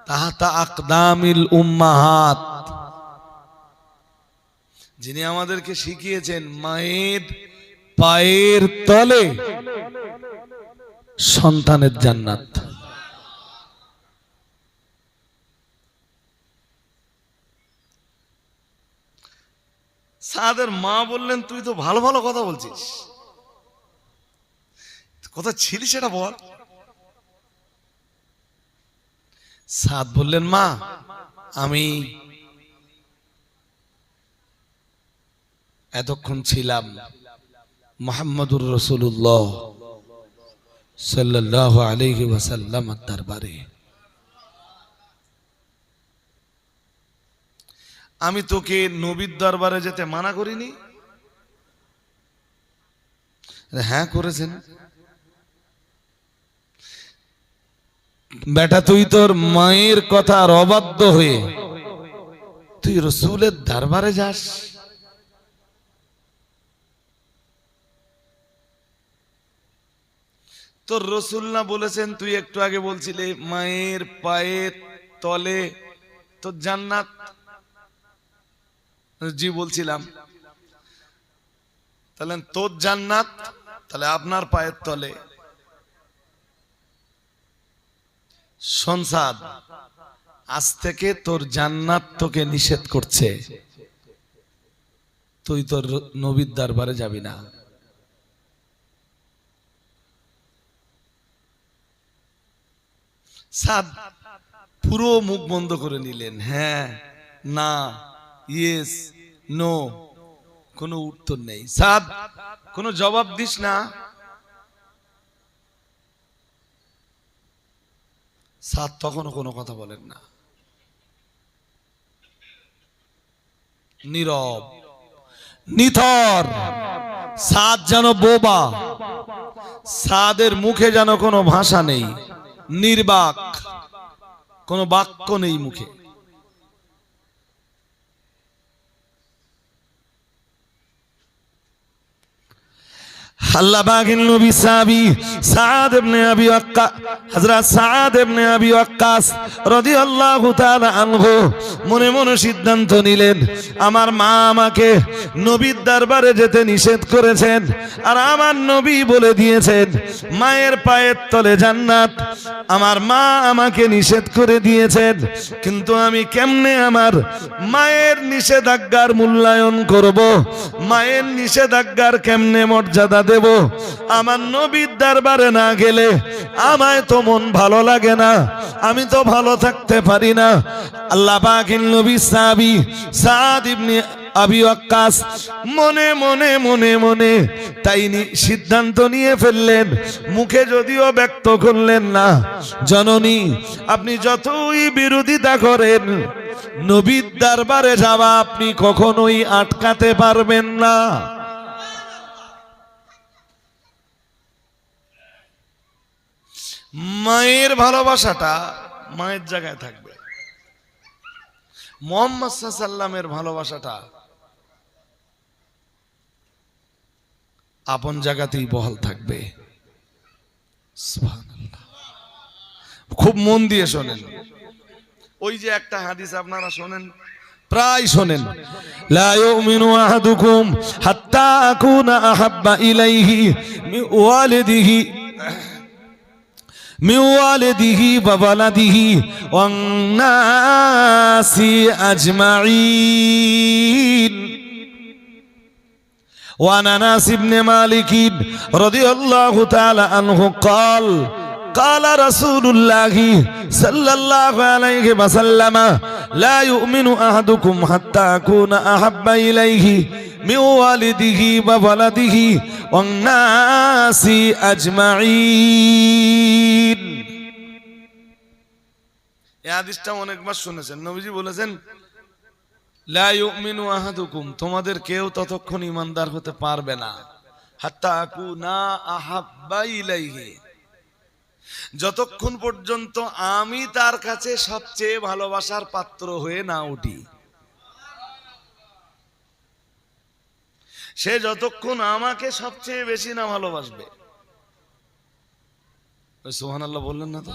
তাহতা আকদামিল উম্মাহাত। যিনি আমাদেরকে শিখিয়েছেন মায়ের পায়ের তলে সন্তানের জান্নাত। সাদের মা বললেন, তুই তো ভালো ভালো কথা বলছিস, কোথায় ছিলি সেটা বল। সাদ বললেন, মা আমি এতক্ষণ ছিলাম মুহাম্মদুর রাসূলুল্লাহ সাল্লাল্লাহু আলাইহি ওয়াসাল্লামের দরবারে। আমি তোকে নবীর দরবারে যেতে মানা করিনি? হ্যাঁ করেছেন। বেটা, তুই তোর মায়ের কথার অবাধ্য হয়ে তুই রাসূলের দরবারে যাস? তোর রাসূল না বলেছেন? তুই একটু আগে বলছিলি মায়ের পায়ের তলে তোর জান্নাত। জি বলছিলাম। তাহলে তোর জান্নাত, তাহলে আপনার পায়ের তলে। সংসাদ, আজ থেকে তোর জান্নাত তোকে নিষেধ করছে, তুই তোর নবীর দরবারে যাবি না। সাদ পুরো মুখ বন্ধ করে নিলেন, হ্যাঁ না ইয়েস নো, কোনো উত্তর নেই। সাদ কোনো জবাব দিস না। সাদ তখনও কোনো কথা বলেন না, নীরব নিথর। সাদ যেন বোবা, সাদের মুখে যেন কোনো ভাষা নেই, নির্বাক, কোনো বাক্য নেই মুখে। আল্লাহ পাকের নবী সাহাবী সাদ ইবনে আবি ওয়াক্কাস, হযরত সাদ ইবনে আবি ওয়াক্কাস রাদিয়াল্লাহু তাআলা আনহু মনে মনে সিদ্ধান্ত নিলেন, আমার মা আমাকে নবীর দরবারে যেতে নিষেধ করেছেন, আর আমার নবী বলে দিয়েছেন মায়ের পায়ের তলে জান্নাত। আমার মা আমাকে নিষেধ করে দিয়েছেন, কিন্তু আমি কেমনে আমার মায়ের নিষেধাজ্ঞার মূল্যায়ন করব? মায়ের নিষেধাজ্ঞার কেমনে মর্যাদা দেব? আমার নবীর দরবারে না গেলে আমায় তো মন ভালো লাগে না, আমি তো ভালো থাকতে পারি না। আল্লাহ পাকের নবী সাহাবী সাদ ইবনে আবি ওয়াক্কাস মনে মনে মনে মনে তাই সিদ্ধান্ত নিয়ে ফেললেন, মুখে যদিও ব্যক্ত করলেন না, জননী আপনি যতই বিরোধিতা করেন নবীর দরবারে যাওয়া আপনি কখনোই আটকাতে পারবেন না। মায়ের ভালোবাসাটা মায়ের জায়গায় থাকবে, মুহাম্মদ সাল্লাল্লাহু আলাইহি ওয়াসাল্লামের ভালোবাসাটা আপন জায়গাতেই বহাল থাকবে। সুবহানাল্লাহ। খুব মন দিয়ে শোনেন, ওই যে একটা হাদিস আপনারা শোনেন, প্রায় শোনেন, লা ইউমিনু আহাদুকুম হাত্তা আকুনা আহাব্বা ইলাইহি মিন ওয়ালিদিহি ওয়া ওয়ালাদিহি ওয়ান নাসি আজমাইন। وعن انس بن مالك رضي الله تعالى عنه قال قال رسول الله صلى الله عليه وسلم لا يؤمن احدكم حتى اكون احب اليه من والده وولده والناس اجمعين। এই হাদিসটা অনেকবার শুনেছেন, নবীজি বলেছেন লা ইউমিনু আহাদুকুম, তোমাদের কেউ ততক্ষণ ঈমানদার হতে পারবে না, হাত্তা আকুনা আহাব্বা ইলাইহি, যতক্ষণ পর্যন্ত আমি তার কাছে সবচেয়ে ভালোবাসার পাত্র হয়ে না উঠি। সে যতক্ষণ আমাকে সবচেয়ে বেশি না ভালোবাসবে। সুবহানাল্লাহ বললেন না তো?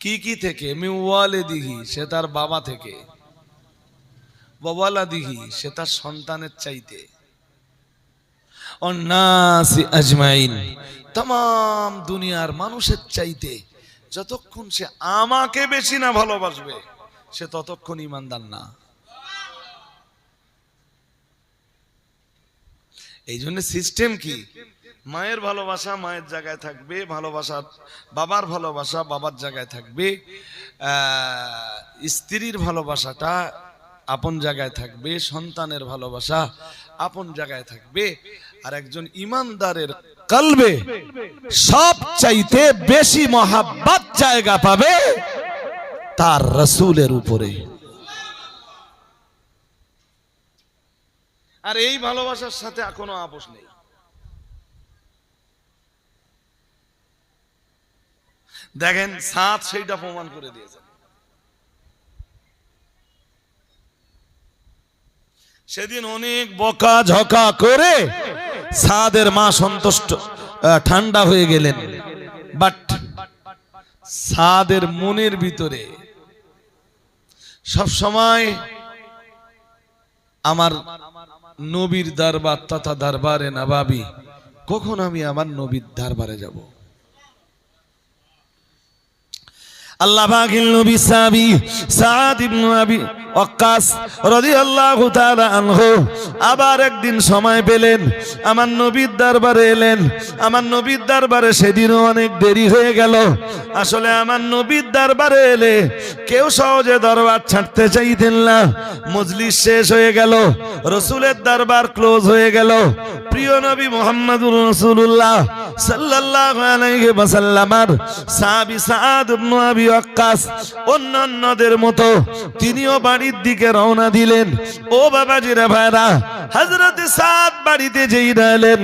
কি কি থেকে? মিন ওয়ালিদিহি, সে তার বাবা থেকে, ওয়ালাদিহি, সে তার সন্তানের চাইতে, অন্নাসি আজমাইন, तमाम দুনিয়ার মানুষের চাইতে যতক্ষণ সে আমাকে বেশি না ভালোবাসবে সে ততক্ষণ ঈমানদার না। এই জন্য সিস্টেম কি, মায়ের ভালোবাসা মায়ের জায়গায় থাকবে, ভালোবাসা বাবার ভালোবাসা বাবার জায়গায় থাকবে, স্ত্রীর ভালোবাসাটা আপন জায়গায় থাকবে, সন্তানের ভালোবাসা আপন জায়গায় থাকবে। আর একজন ঈমানদারের কলবে সব চাইতে বেশি মহাব্বত জায়গা পাবে তার রাসূলের উপরে। আর এই ভালোবাসার সাথে কোনো আপোষ নেই। দেখেন সাত সেইটা প্রমাণ করে দিয়েছেন। সেদিন অনেক বকা ঝকা করে সাদের মা সন্তুষ্ট ঠান্ডা হয়ে গেলেন, বাট সাদের মনের ভিতরে সব সময় আমার নবীর দরবার তথা দরবারে নবাবী, কখন আমি আমার নবীর দরবারে যাব। আল্লাহ পাকের নবী সাহাবী সাদ ইবনে আবি ওয়াক্কাস রাদিয়াল্লাহু তাআলা আনহু আবার একদিন সময় পেলেন, আমার নবীর দরবারে এলেন। আমার নবীর দরবারে সেদিনও অনেক দেরি হয়ে গেল। আসলে আমার নবীর দরবারে এলে কেউ সহজে দরবার ছাড়তে চাইতেন না। মজলিস শেষ হয়ে গেল, রাসূলের দরবার ক্লোজ হয়ে গেল। প্রিয় নবী মুহাম্মদুর রাসূলুল্লাহ সাল্লাল্লাহু আলাইহি ওয়াসাল্লামের সাহাবী সাদ ইবনে আবি ওয়াক্কাস অন্যান্যদের মতো তিনিও বাড়ির দিকে রওনা দিলেন। ও বাবাজিরা ভাইরা, হযরত সাদ বাড়িতে যেই এলেন,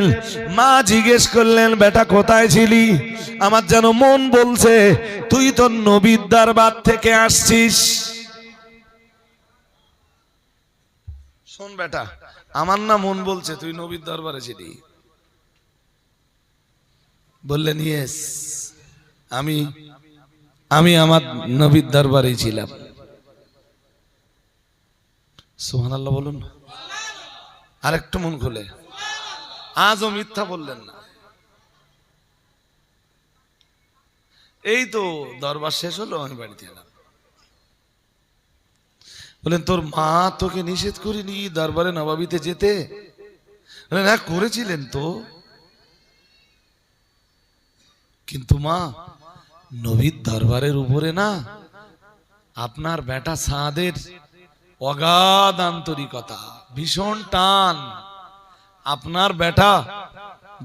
মা জিজ্ঞেস করলেন, বেটা কোথায় ছিলি? আমার যেন মন বলছে তুই তো নবীর দরবার থেকে আসছিস। শোন বেটা, আমার না মন বলছে তুই নবীর দরবারে ছিলি। বললেন ইয়েস, আমি আমার নবীর দরবারেই ছিলাম। সুবহানাল্লাহ বলুন। আরেকটু মন খুলে, আজও মিথ্যা বললেন না। এই তো দরবার শেষ হলো, আমি বাড়িতে এলাম। বলেন তোর মা তোকে নিষেধ করিনি দরবারে নবাবিতে যেতে? বলেন হ্যাঁ করেছিলেন তো, কিন্তু মা নবীর দরবারের উপরে না আপনার বেটা সাদের অগাধ আন্তরিকতা, ভীষণ টান। আপনার বেটা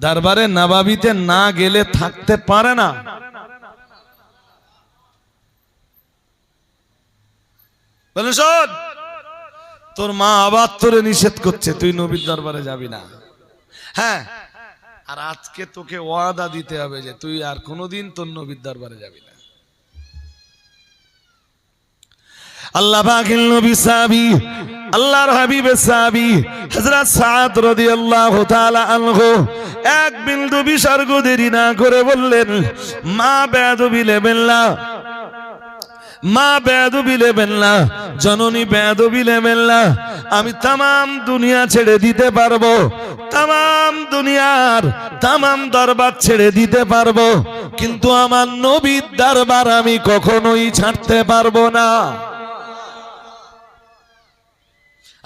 দরবারে নবাবিতে না গেলে থাকতে পারে না। বলে শোন, তোর মা আবার তোরে নিষেধ করছে, তুই নবীর দরবারে যাবি না। হ্যাঁ, আর আজকে তোকে ওয়াদা দিতে হবে যে তুই আর কোনোদিন তোর নবীর দরবারে যাবি না। আল্লাহ পাকের নবী সাহাবী, আল্লাহর হাবিবের সাহাবী হযরত সাদ রাদিয়াল্লাহু তাআলা আনহু এক বিন্দু বিসর্গ দেরি না করে বললেন, মা বেয়াদবি নেবেন না, মা বেয়াদবি নেবেন না, জননী বেয়াদবি নেবেন না। আমি তামাম দুনিয়া ছেড়ে দিতে পারবো, তামাম দুনিয়ার তামাম দরবার ছেড়ে দিতে পারবো, কিন্তু আমার নবীর দরবার আমি কখনোই ছাড়তে পারবো না।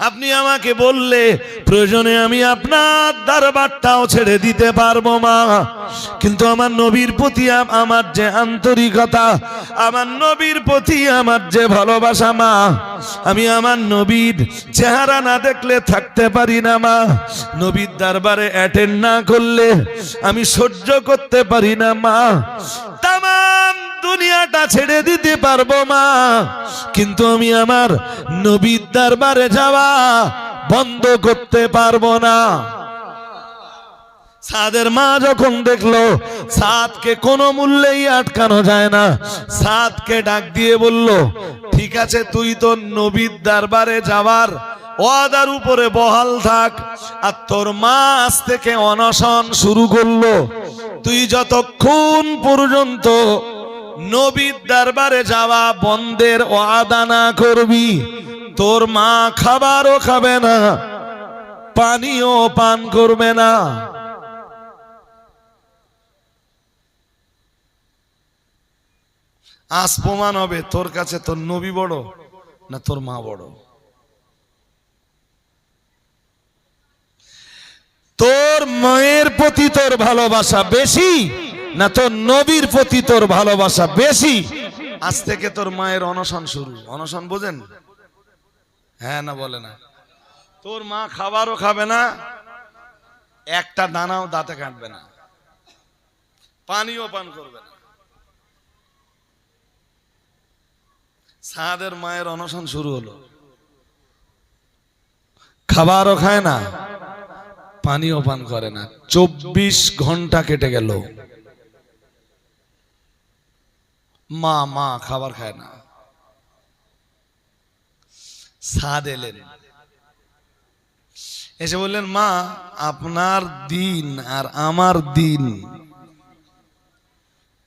আপনি আমাকে বললে প্রয়োজনে আমি আপনার দরবারটাও ছেড়ে দিতে পারবো মা, কিন্তু আমার নবীর প্রতি আমার যে আন্তরিকতা, আমার নবীর প্রতি আমার যে ভালোবাসা মা, আমি আমার নবীর চেহারা না দেখলে থাকতে পারি না মা। নবীর দরবারে অ্যাটেন্ড না করলে আমি সহ্য করতে পারি না মা। তামাম দুনিয়াটা ছেড়ে দিতে পারবো মা, কিন্তু আমি আমার নবীর দরবারে যাওয়া বন্ধ করতে পারবো না। সাদের মা যখন দেখলো সাদকে কোনো মূল্যেই আটকানো যায় না, সাদকে ডাক দিয়ে বলল, ঠিক আছে তুই তো নবীর দরবারে যাওয়ার ওয়াদার উপরে বহাল থাক, আর তোর মা আজ থেকে অনশন শুরু করলো। তুই যতক্ষণ পর্যন্ত নবীর দরবারে যাওয়া বন্ধের ওয়াদা না করবি, তোর মা খাবারও খাবে না, পানিও পান করবে না। আজ প্রমাণ হবে তোর কাছে তোর নবী বড় না তোর মা বড়। তোর মায়ের প্রতি তোর ভালোবাসা বেশি না তোর নবীর প্রতি তোর ভালোবাসা বেশি? আজ থেকে তোর মায়ের অনশন শুরু। অনশন বোঝেন? হ্যাঁ না বলে না? তোর মা খাবারও খাবে না, একটা দানাও দাঁতে কাটবে না, পানিও পান করবে না। সাদের মায়ের অনশন শুরু হলো, খাবারও খায় না, পানিও পান করে না। 24 ঘন্টা কেটে গেল, মা খাবার খায় না। সাদ এলেন, এসে বললেন, মা আপনার দিন আর আমার দিন,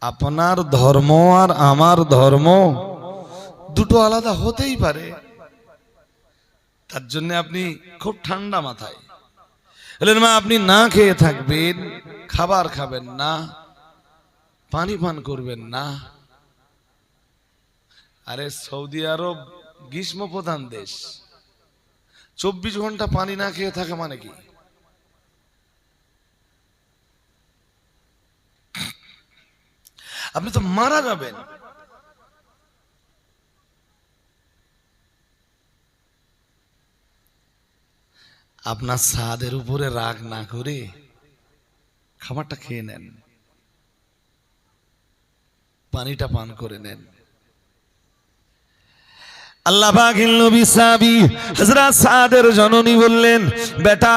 আপনার ধর্ম আর আমার ধর্ম দুটো আলাদা হতেই পারে। তার জন্য আপনি খুব ঠান্ডা মাথায় বললেন, মা আপনি না খেয়ে থাকবেন, খাবার খাবেন না, পানি পান করবেন না, আরে সৌদি আরব গ্রীষ্ম প্রধান দেশ, 24 ঘন্টা পানি না খেয়ে থাকে মানে কি? আপনি তো মারা যাবেন। আপনার সাদের উপরে রাগ না করে খাবারটা খেয়ে নেন, পানিটা পান করে নেন। আল্লাহ পাকের নবী সাহাবী হযরত সাদের জননী বললেন, বেটা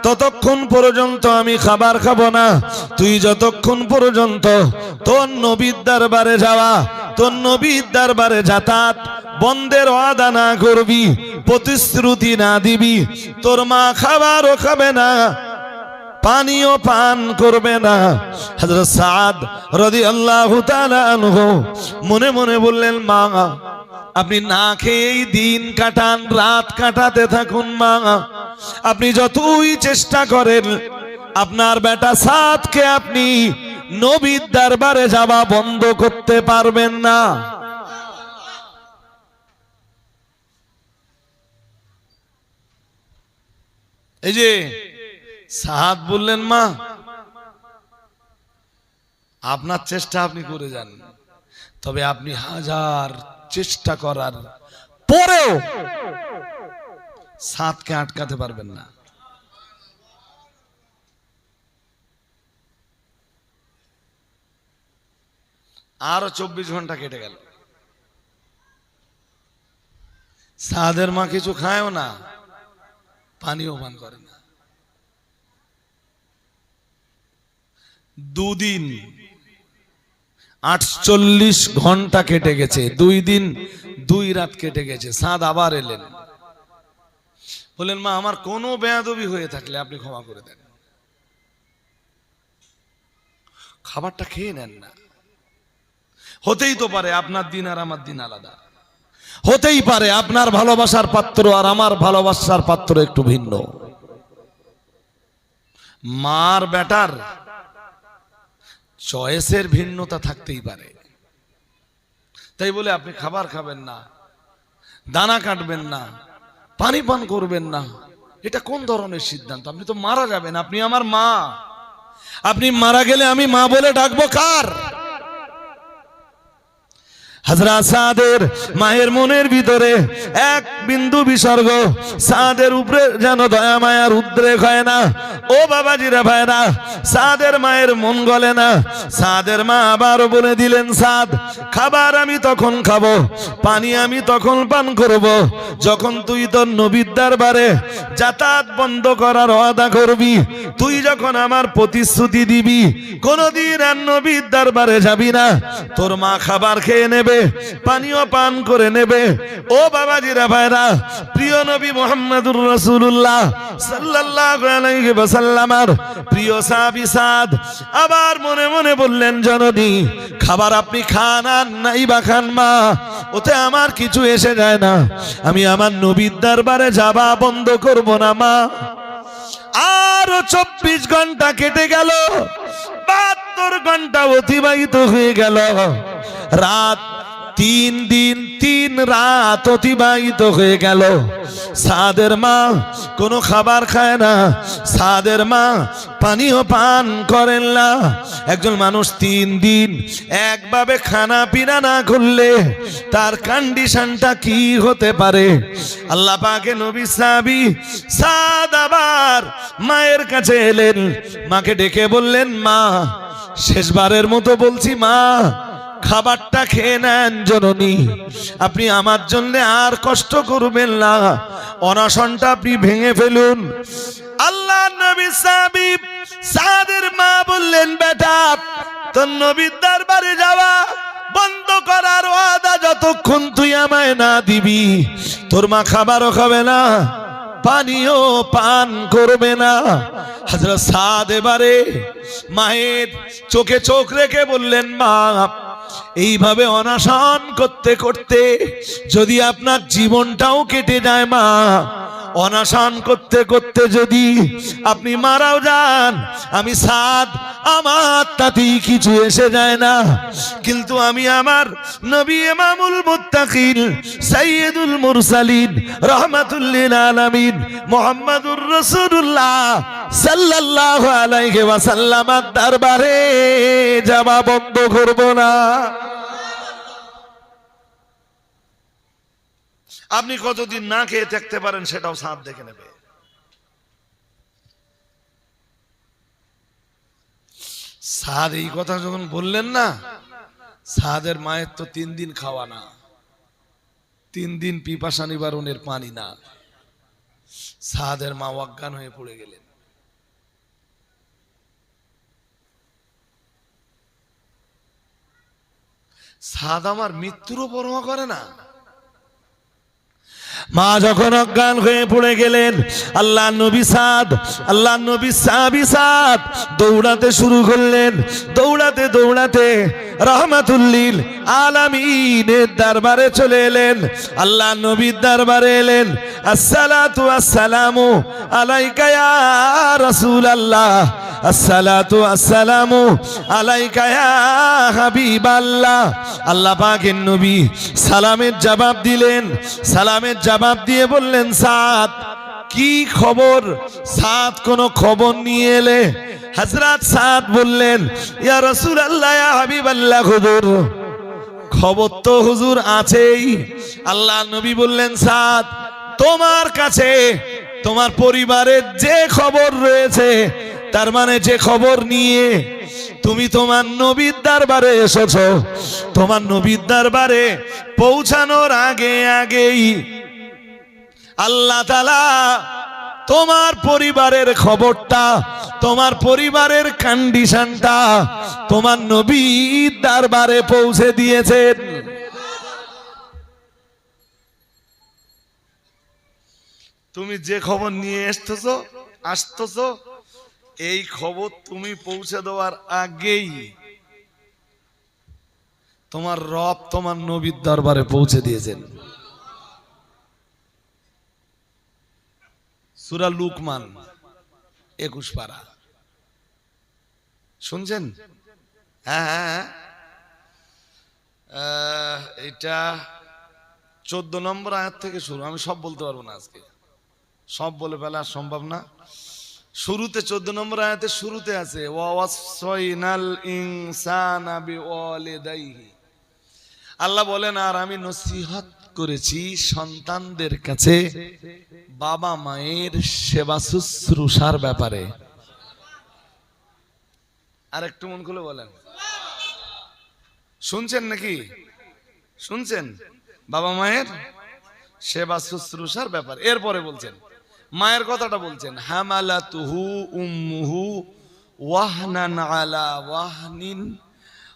ততক্ষণ পর্যন্ত আমি খাবার খাবো না, তুই যতক্ষণ পর্যন্ত তোর নবীর দরবারে যাওয়া, তোর নবীর দরবারে যাতায়াত বন্ধের ওয়াদা না করবি, প্রতিশ্রুতি না দিবি, তোর মা খাবারও খাবে না, পানিও পান করবে না। হযরত সাদ রাদিয়াল্লাহু তাআলা আনহু মনে মনে বললেন, মা আপনি না খেয়েই দিন কাটান, রাত কাটাতে থাকুন মা, আপনি যতই চেষ্টা করেন আপনার বেটা সাদকে আপনি নবীর দরবারে যাওয়া বন্ধ করতে পারবেন না। এই যে সাদ বললেন, মা আপনার চেষ্টা আপনি করে যান, তবে আপনি হাজার চেষ্টা করার পরেও সাদকে আটকাতে পারবেন না। আরো 24 ঘন্টা কেটে গেল, সাদের মা কিছু খায়ও না, পানিও পান করে না। 2 দিন 48 ঘন্টা কেটে গেছে, 2 দিন 2 রাত কেটে গেছে। সাদ আবার এলেন, বলেন, মা আমার কোনো বেয়াদবি হয়ে থাকলে আপনি ক্ষমা করে দেন, খাবারটা খেয়ে নেন না। হতেই তো পারে আপনার দিন আর আমার দিন আলাদা, হতেই পারে আপনার ভালোবাসার পাত্র আর আমার ভালোবাসার পাত্র একটু ভিন্ন। মার বেটার চয়েসের ভিন্নতা থাকতেই পারে, তাই বলে আপনি খাবার খাবেন না, দানা কাটবেন না, পানি পান করবেন না, এটা কোন ধরনের সিদ্ধান্ত? আপনি তো মারা যাবেন, আপনি আমার মা, আপনি মারা গেলে আমি মা বলে ডাকবো কার? হযরত সাদের মায়ের মনের ভিতরে এক বিন্দু বিসর্গ সাদের উপরে যেন দয়া মায়ার উদ্রেক হয় না। ও বাবাজিরা ভাইরা, সাদের মায়ের মন গলে না। সাদের মা আবার বলে দিলেন, সাদ খাবার আমি তখন খাবো, পানি আমি তখন পান করব যখন তুই তোর নবীর দরবারে যাতায়াত বন্ধ করার ওয়াদা করবি, তুই যখন আমার প্রতিশ্রুতি দিবি কোনদিন আর নবীর দরবারে যাবি না, তোর মা খাবার খেয়ে নেবে, পানিও পান করে নেবে। ও বাবাজিরা ভাইরা, প্রিয় নবী মুহাম্মদুর রাসূলুল্লাহ সাল্লাল্লাহু আলাইহি ওয়াসাল্লামের প্রিয় সাহাবী সাদ আবার মনে মনে বললেন, জননী খাবার আপনি খান আর নাই বা খান মা, ওতে আমার কিছু এসে যায় না, আমি আমার নবীর দরবারে যাওয়া বন্ধ করব না মা। আরো 24 ঘন্টা কেটে গেল, 72 ঘন্টা অতিবাহিত হয়ে গেল, রাত 3 দিন 3 রাত অতিবাহিত হয়ে গেল। সাদের মা কোনো খাবার খায় না, সাদের মা পানিও পান করেন না। একজন মানুষ 3 দিন একভাবে খানা পিনা না করলে তার কন্ডিশনটা কি হতে পারে? আল্লাহ পাকের নবী সাহাবী সাদ আবার মায়ের কাছে এলেন, মাকে ডেকে বললেন, মা শেষবারের মতো বলছি মা খাবারটা খেয়ে নেন জননী, আপনি আমার জন্য আর কষ্ট করবেন না, অনশনটা আপনি ভেঙে ফেলুন। আল্লাহ নবী সাহাবী সাদের মা বললেন, বেটা তোর নবীর দরবারে যাওয়া বন্ধ করার ওয়াদা যতক্ষণ তুই আমায় না দিবি, তোর মা খাবারও খাবে না, পানিও পান করবে না। হযরত সাদ এবারে মায়ের চোখে চোখ রেখে বললেন, মা এইভাবে অনশন করতে করতে যদি আপনার জীবনটাও কেটে যায় মা, অনশন করতে করতে যদি আপনি মারাও যান, আমি সাদ আমার তাতেই কিছু এসে যায় না। কিন্তু আমি আমার নবী ইমামুল মুত্তাকিন সাইয়্যিদুল মুরসালিন রাহমাতুল লিল আলামিন মুহাম্মাদুর রাসূলুল্লাহ সাল্লাল্লাহু আলাইহি ওয়াসাল্লামের দরবারে যাওয়া বন্ধ করব না। আপনি কতদিন না খেয়ে থাকতে পারেন সেটাও সাদ দেখে নেবে। সাদ এই কথা যখন বললেন না, সাদের মায়ের তো 3 দিন খাওয়া না, 3 দিন পিপাসা নিবারণের পানি না। সাদের মা অজ্ঞান হয়ে পড়ে গেলেন। সাদ আমার মৃত্যুরও পরোয়া করে না। মা যখন অজ্ঞান হয়ে পড়ে গেলেন, আল্লাহ নবী সাদ, আল্লাহ নবী সাহাবী সাদ দৌড়াতে শুরু করলেন। দৌড়াতে দৌড়াতে রাহমাতুল লিল আলামিনের দরবারে চলে এলেন, আল্লাহ নবীর দরবারে এলেন। আসসালাতু আসসালামু আলাইকা ইয়া রাসূলুল্লাহ, আসসালাতু আসসালামু আলাইকা ইয়া হাবিবাল্লাহ। আল্লাহ পাকের নবী সালামের জবাব দিলেন। সালামের জবাব দিয়ে বললেন, সাদ কি খবর? সাদ কোন খবর নিয়ে এলে? হযরত সাদ বললেন, ইয়া রাসূলুল্লাহ ইয়া হাবিবাল্লাহ, হুজুর খবর তো হুজুর আছেই। আল্লাহ নবী বললেন, সাদ তোমার কাছে তোমার পরিবারের যে খবর রয়েছে, তার মানে যে খবর নিয়ে তুমি তোমার নবীর দরবারে এসেছো, তোমার নবীর দরবারে পৌঁছানোর আগে আগেই আল্লাহ তাআলা তোমার পরিবারের খবরটা, তোমার পরিবারের কন্ডিশনটা তোমার নবীর দরবারে পৌঁছে দিয়েছেন। তুমি যে খবর নিয়ে আসতেছো এই খবর তুমি পৌঁছে দেওয়ার আগেই তোমার রব তোমার নবীর দরবারে পৌঁছে দিয়েছেন। সূরা লুকমান 21 পারা শুনছেন? হ্যাঁ, এটা 14 নম্বর আয়াত থেকে শুরু। আমি সব বলতে পারবো না, আজকে সব বলে ফেলা সম্ভব না। শুরুতে 14 নম্বর আয়াতের শুরুতে আছে, ওয়াসাইনাল ইনসানা বিওয়ালিদাইহি। আল্লাহ বলেন, আর আমি নসিহত করেছি সন্তানদের কাছে বাবা মায়ের সেবা শুশ্রূষার ব্যাপারে। আর একটু মন খুলে বলেন, শুনছেন নাকি? শুনছেন? বাবা মায়ের সেবা শুশ্রূষার ব্যাপার। এরপরে বলছেন, মায়ের কথাটা বলছেন, হামালাতুহু উম্মুহু ওয়াহনান আলা ওয়াহনিন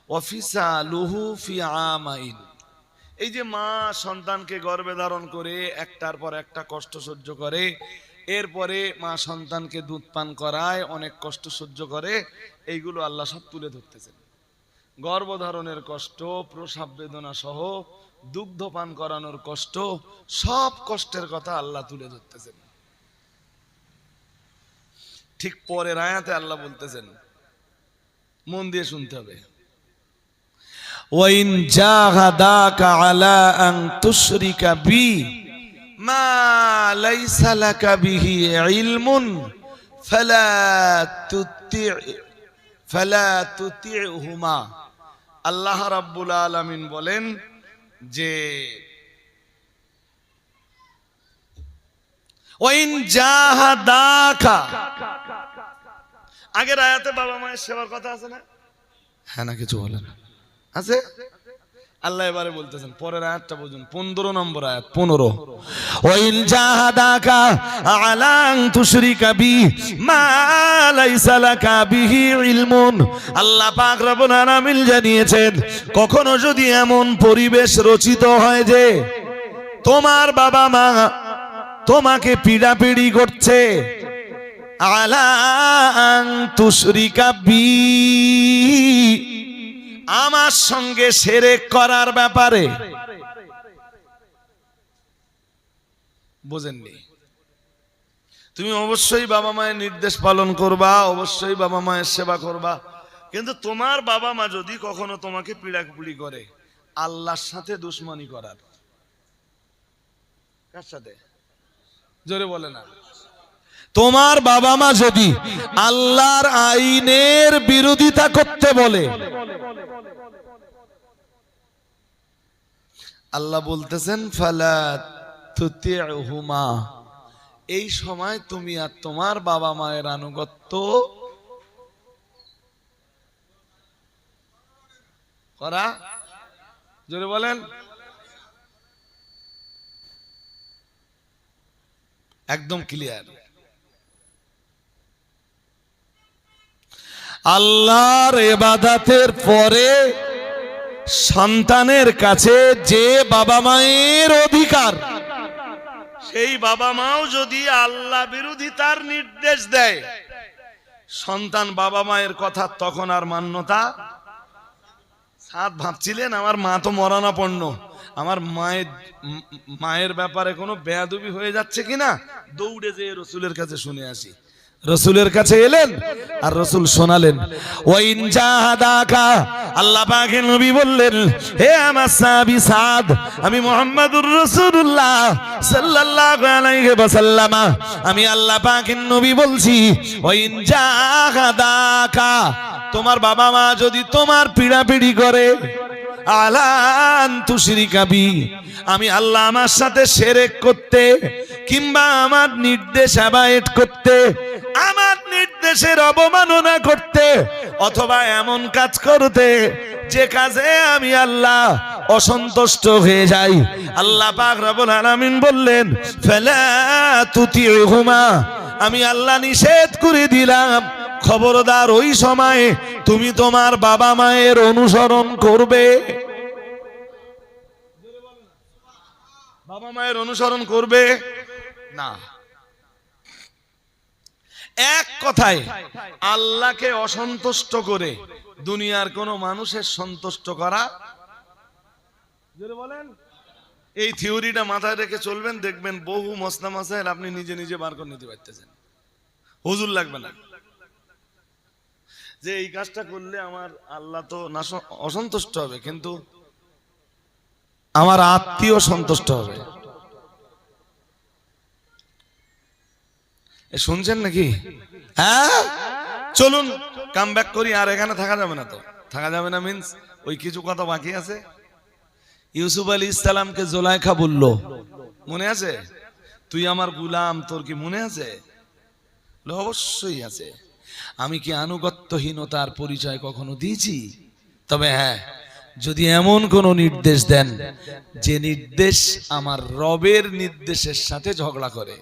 ওয়া ফিসালুহু ফি আমাইন। এই যে মা সন্তানকে গর্ভে ধারণ করে একটার পর একটা কষ্ট সহ্য করে, এরপরে মা সন্তানকে দুধ পান করায়, অনেক কষ্ট সহ্য করে, এইগুলো আল্লাহ সব তুলে ধরতেছেন। গর্ভধারণের কষ্ট, প্রসব বেদনা সহ দুগ্ধ পান করানোর কষ্ট, সব কষ্টের কথা আল্লাহ তুলে ধরতেছেন। ঠিক পরের আয়াতে আল্লাহ বলতেছেন, মন দিয়ে শুনতে হবে, ওয়াইন জাহাদাকা আলা আন তুশরিকা বি মা লাইসা লাকা বিহি ইলমুন ফালা তুতি'হুমা। আল্লাহ রাব্বুল আলামিন বলেন যে ওয়াইন জাহাদাকা, আগের আয়াতে বাবা মায়ের সেবার কথা আছে না? হ্যাঁ না, কিছু বলেন আছে? আল্লাহ এবারে বলতেছেন, পরের আয়াতটা বুঝুন, 15 নম্বর আয়াত, 15, ওয়াইন জাহাদাকা আলা আন তুশরিকা বি মা লাইসা লাকা বিহি ইলমুন। আল্লাহ পাক রব্বুল আলামিন জানিয়েছেন, কখনো যদি এমন পরিবেশ রচিত হয় যে তোমার বাবা মা তোমাকে পিড়াপিড়ি করছে, আলা আন তুশরিকা বি, আমার সঙ্গে শিরক করার ব্যাপারে, বুঝেননি? তুমি অবশ্যই বাবা মায়ের নির্দেশ পালন করবা, অবশ্যই বাবা মায়ের সেবা করবা, কিন্তু তোমার বাবা মা যদি কখনো তোমাকে পিড়াপিড়ি করে, আল্লাহর সাথে দুশ্মনী করার। কার সাথে? জোরে বলে না। তোমার বাবা মা যদি আল্লাহর আইনের বিরোধিতা করতে বলে, আল্লাহ বলতেছেন ফালা তুতিউহুমা, এই সময় তুমি আর তোমার বাবা মায়ের আনুগত্য করা। জোরে বলেন। একদম ক্লিয়ার। আল্লাহর ইবাদতের পরে সন্তানের কাছে যে বাবা মায়ের অধিকার, সেই বাবা মাও যদি আল্লাহ বিরোধিতার নির্দেশ দেয়, সন্তান বাবা মায়ের কথা তখন আর মান্যতা। সাত ভাবছিলেন আমার মা তো মরণাপন্ন, আমার মায়ের ব্যাপারে কোনো বেয়াদবি হয়ে যাচ্ছে কিনা, দৌড়ে যেয়ে রসুলের কাছে শুনে আসি। রসুলের কাছে এলেন আর রসুল শোনালেন, ওয়াইন জাহাদাকা, আল্লাহ পাকের নবী বললেন, হে আমার সাহাবী সাদ, আমি মুহাম্মাদুর রাসূলুল্লাহ সাল্লাল্লাহু আলাইহি ওয়াসাল্লাম, আমি আল্লাহ পাকের নবী বলছি, ওয়াইন জাহাদাকা, তোমার বাবা মা যদি তোমার পিড়াপিড়ি করে, আলান তুশরিকা বি, আমি আল্লাহ আমার সাথে শিরক করতে কিংবা আমার নির্দেশ আবায়েট করতে, আমার নির্দেশের অবমাননা করতে, অথবা এমন কাজ করতে যে কাজে আমি আল্লাহ অসন্তুষ্ট হয়ে যাই, আল্লাহ পাক রব্বুল আলামিন বললেন ফালা তুতিউহুমা, আমি আল্লাহ নিষেধ করে দিলাম, খবরদার ওই সময় তুমি তোমার বাবা মায়ের অনুসরণ করবে। বাবা মায়ের অনুসরণ করবে না। এক কথায় আল্লাহকে অসন্তুষ্ট করে দুনিয়ার কোন মানুষের সন্তুষ্ট করা। বলেন, এই থিওরিটা মাথায় রেখে চলবেন, দেখবেন বহু মসলা মাসাইল আপনি নিজে নিজে বার করে নিতে পারতেছেন, হুজুর লাগবে না। যে এই কাজটা করলে আমার আল্লাহ তো না অসন্তুষ্ট হবে, কিন্তু আমার আত্মীয় সন্তুষ্ট হবে। শুনছেন নাকি? হ্যাঁ, চলুন কাম ব্যাক করি। আর এখানে থাকা যাবে না, তো থাকা যাবে না মিন্স ওই কিছু কথা বাকি আছে। ইউসুফ আলাইহিস সালামকে জুলাইখা বলল, মনে আছে? তুই আমার গুলাম, তোর কি মনে আছে? অবশ্যই আছে। আমি কি আনুগত্যহীনতার পরিচয় কখনো দিয়েছি? তবে হ্যাঁ, যদি এমন কোন নির্দেশ দেন যে নির্দেশ আমার রবের নির্দেশের সাথে ঝগড়া করে,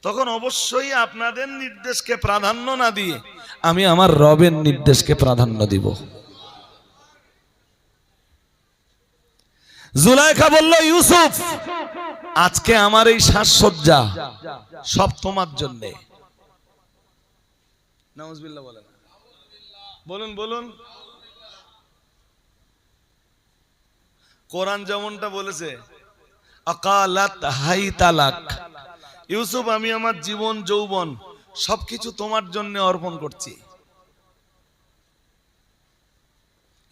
তখন অবশ্যই আপনাদের নির্দেশকে প্রাধান্য না দিয়ে আমি আমার রবের নির্দেশকে প্রাধান্য দিব। জুলাইখা বলল, ইউসুফ, আজকে আমার এই সাজসজ্জা সব তোমার জন্য। নাউজুবিল্লাহ বলেন, বলুন বলুন। কোরআন যেমনটা বলেছে, আকালাত হাইতালাক, ইউসুফ আমি আমার জীবন যৌবন সবকিছু তোমার জন্য অর্পণ করছি।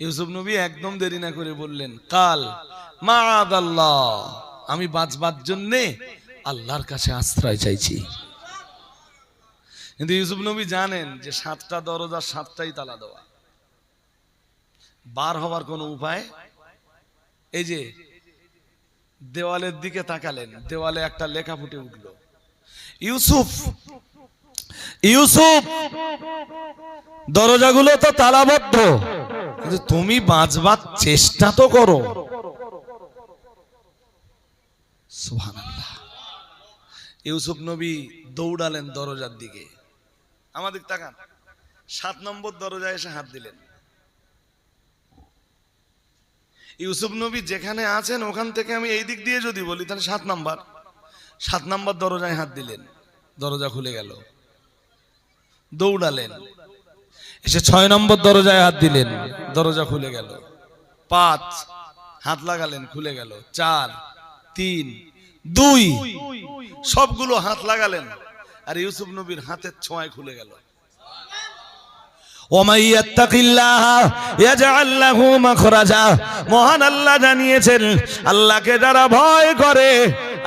ইউসুফ নবী একদম দেরি না করে বললেন, কাল মাআদাল্লাহ, আমি বাঁচবার জন্য আল্লাহর কাছে আশ্রয় চাইছি। কিন্তু ইউসুফ নবী জানেন যে 7টা দরজা 7টাই তালা দেওয়া, বার হওয়ার কোনো উপায়। এই যে দেওয়ালের দিকে তাকালেন, দেওয়ালে একটা লেখা ফুটে উঠল, ইউসুফ ইউসুফ, দরজাগুলো তো তালাবদ্ধ, কিন্তু তুমি বাঁচবার চেষ্টা তো করো। সুবহানাল্লাহ। ইউসুফ নবী দৌড়ালেন দরজার দিকে। আমাদের তাকান, 7 নম্বর দরজায় এসে হাত দিলেন। ইউসুফ নবী যেখানে আছেন ওখান থেকে আমি এই দিক দিয়ে যদি বলি তাহলে 7 নম্বর দরজায় হাত দিলেন, দরজা খুলে গেল। দৌড়ালেন, এসে 6 নম্বর দরজায় হাত দিলেন, দরজা খুলে গেল। 5 হাত লাগালেন, খুলে গেল। 4, 3, 2, সবগুলো হাত লাগালেন। আর ইউসুফ নবীর হাতের ছোঁয়ায় খুলে গেল। ওমাই ইয়াত্তাকিল্লাহ ইয়াজআল লাহু মাখরাজা, মহান আল্লাহ জানিয়েছেন আল্লাহকে যারা ভয় করে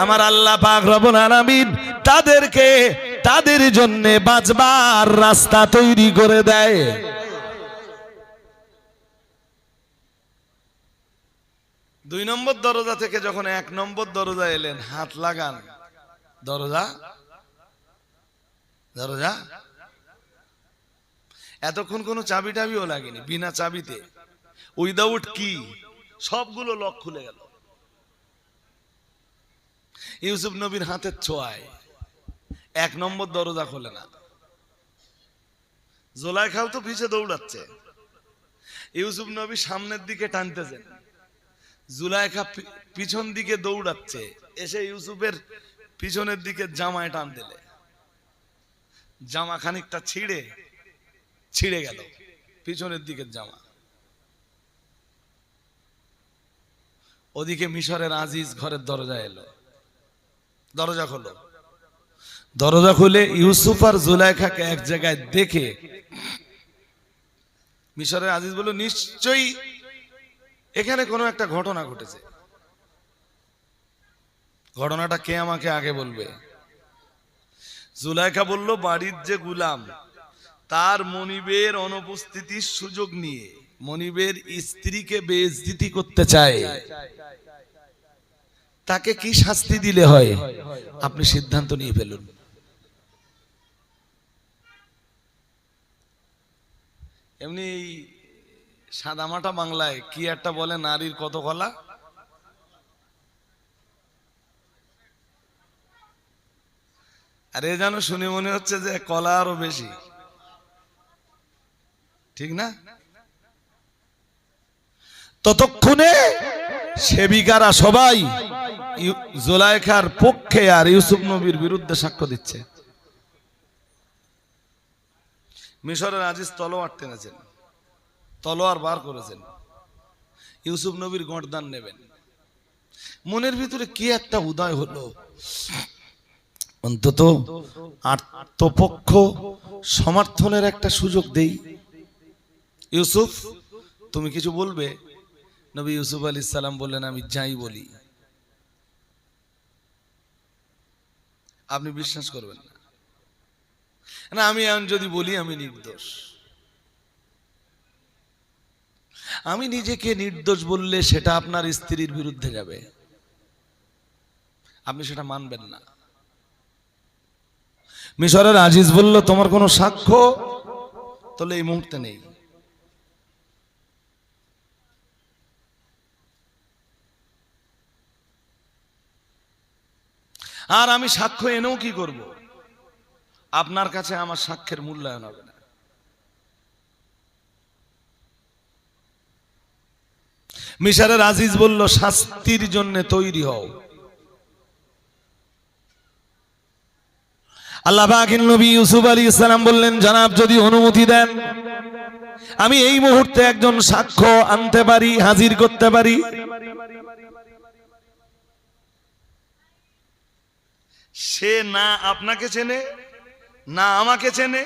আমার আল্লাহ পাক রব্বুল আলামিন তাদেরকে তাদের জন্য বাঁচবার রাস্তা তৈরি করে দেয়। দুই নম্বর দরজা থেকে যখন এক নম্বর দরজা এলেন, হাত লাগান, দরজা দরজা এতক্ষণ কোনো চাবি টাবিও লাগেনি, বিনা চাবিতে উইদাউট কি সবগুলো লক খুলে গেল ইউসুফ নবীর হাতের ছোঁয়ায়। এক নম্বর দরজা খোলে না। জুলাইখাও তো পিছে দৌড়াচ্ছে, ইউসুফ নবী সামনের দিকে টানতেছেন, জুলাইখা পিছন দিকে দৌড়াচ্ছে, এসে ইউসুফের পিছনের দিকে জামায় টান দিলে জামা খানিকটা ছিঁড়ে গেল, পিছনের দিকের জামা। ওদিকে মিশরের আজিজ ঘরের দরজা এলো, দরজা খোলো। দরজা খুলে ইউসুফ আর জুলাইখাকে এক জায়গায় দেখে মিশরের আজিজ বলল, নিশ্চয়ই এখানে কোনো একটা ঘটনা ঘটেছে। ঘটনাটা কে আমাকে আগে বলবে? জুলাইখা বলল, বাড়ির যে গুলাম তার মনিবের অনুপস্থিতির সুযোগ নিয়ে মনিবের স্ত্রীকে বেইজ্জতি করতে চায়, তাকে কি শাস্তি দিলে হয় আপনি সিদ্ধান্ত নিয়ে ফেলুন। এমনি সাদামাটা বাংলায় কি একটা বলে, নারীর কত কলা। আর এ যেন শুনে মনে হচ্ছে যে কলা আরো বেশি, ঠিক না? ততক্ষণে সেবিকারা সবাই জুলাইখার পক্ষে আর ইউসুফ নবীর বিরুদ্ধে সাক্ষ্য দিচ্ছে। মিশরের আজিজ তলোয়ার টেনেছেন, তলোয়ার বার করেছেন, ইউসুফ নবীর গর্দান নেবেন। মনের ভিতরে কি একটা উদয় হলো, অন্তত আত্মপক্ষ সমর্থনের একটা সুযোগ দেই। ইউসুফ, তুমি কিছু বলবে? নবী ইউসুফ আলাইহিস সালাম বললেন, আমি যাই বলি আপনি বিশ্বাস করবেন না, আমি এখন যদি বলি আমি নির্দোষ। আমি নিজেকে নির্দোষ বললে সেটা আপনার স্ত্রীর বিরুদ্ধে যাবে, আপনি সেটা মানবেন না। মিশরের আজিজ বলল, তোমার কোনো সাক্ষ্য তাহলে এই মুহূর্তে নেই। আর আমি সাক্ষ্য এনেও কি করব? আপনার কাছে আমার সাক্ষ্যের মূল্যায়ন হবে না। মিশরের আজিজ বলল, শাস্তির জন্য তৈরি হও। আল্লাহ পাকের নবী ইউসুফ আলাইহিস সালাম বললেন, জনাব যদি অনুমতি দেন আমি এই মুহূর্তে একজন সাক্ষ্য আনতে পারি, হাজির করতে পারি। সে না আপনাকে চেনে, না আমাকে চেনে,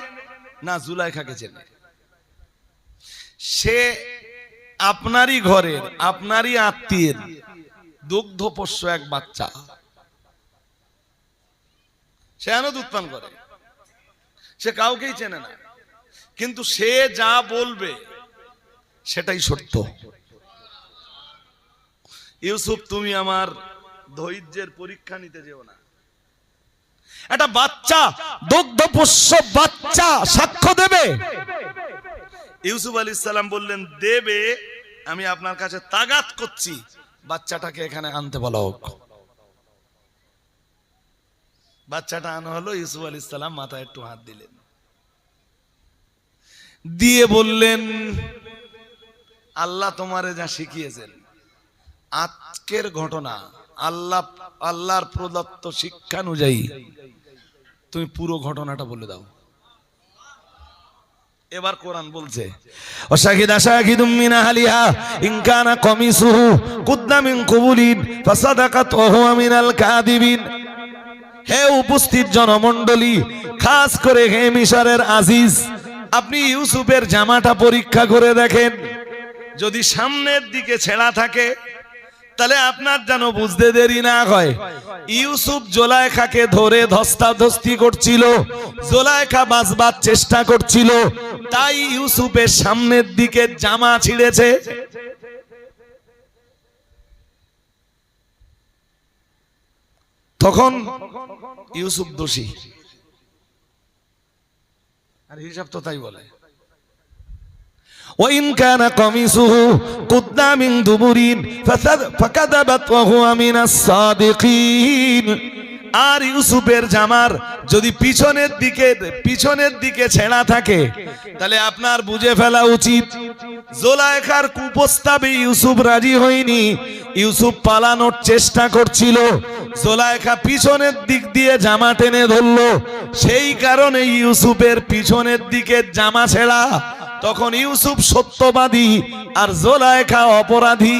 না জুলাইখাকে চেনে। সে আপনারই ঘরের, আপনারই আত্মীয়ের দুগ্ধপোষ্য এক বাচ্চা, সে এখনো দুধ পান করে, সে কাউকেই চেনে না, কিন্তু সে যা বলবে সেটাই সত্য। ইউসুফ, তুমি আমার ধৈর্যের পরীক্ষা নিতে যেও না। একটা বাচ্চা, দুগ্ধপোষ্য বাচ্চা সাক্ষ্য দেবে? ইউসুফ আলাইহিস সালাম বললেন, দেবে, আমি আপনার কাছে তাগাত করছি, বাচ্চাটাকে এখানে আনতে বলা হোক। বাচ্চাটা আনা হলো, ইউসুফ আলাইহিস সালাম মাথায় একটু হাত দিলেন, দিয়ে বললেন, আল্লাহ তোমারে যা শিখিয়েছেন, আজকের ঘটনা আল্লাহর প্রদত্ত শিক্ষা অনুযায়ী তুমি পুরো ঘটনাটা বলে দাও। এবার কোরআন বলছে, ওয়াশাহিদা শাহিদুম মিন আহলিহা ইন কানা কামিসুহু কুদ্দা মিন কুবুলিন ফাসাদাকাত ওয়া হুয়া মিনাল কাযিবিন। হে উপস্থিত জনমণ্ডলী, খাস করে হে মিশরের আজিজ, আপনি ইউসুফের জামাটা পরীক্ষা করে দেখেন। যদি সামনের দিকে ছেঁড়া থাকে তাহলে আপনার যেন বুঝতে দেরি না হয়। ইউসুফ জোলাইখাকে ধরে ধস্তাধস্তি করছিল, জোলাইখা বাঁচবার চেষ্টা করছিল, তাই ইউসুফের সামনের দিকে জামা ছিঁড়েছে। তখন ইউসুফ দোষী, আর হিসাব তো তাই বলে। وإن كان قميصه قد من دبر فكذبت وهو من الصادقين। আর ইউসুফের জামার যদি পিছনের দিকে ছেঁড়া থাকে তাহলে আপনার বুঝে ফেলা উচিত জোলাইখার কুপ্রস্তাবে ইউসুফ রাজি হয়নি, ইউসুফ পালানোর চেষ্টা করছিল, জোলাইখা পিছনের দিক দিয়ে জামা টেনে ধরলো, সেই কারণে ইউসুফের পিছনের দিকে জামা ছেঁড়া। তখন ইউসুফ সত্যবাদী আর জোলাইখা অপরাধী।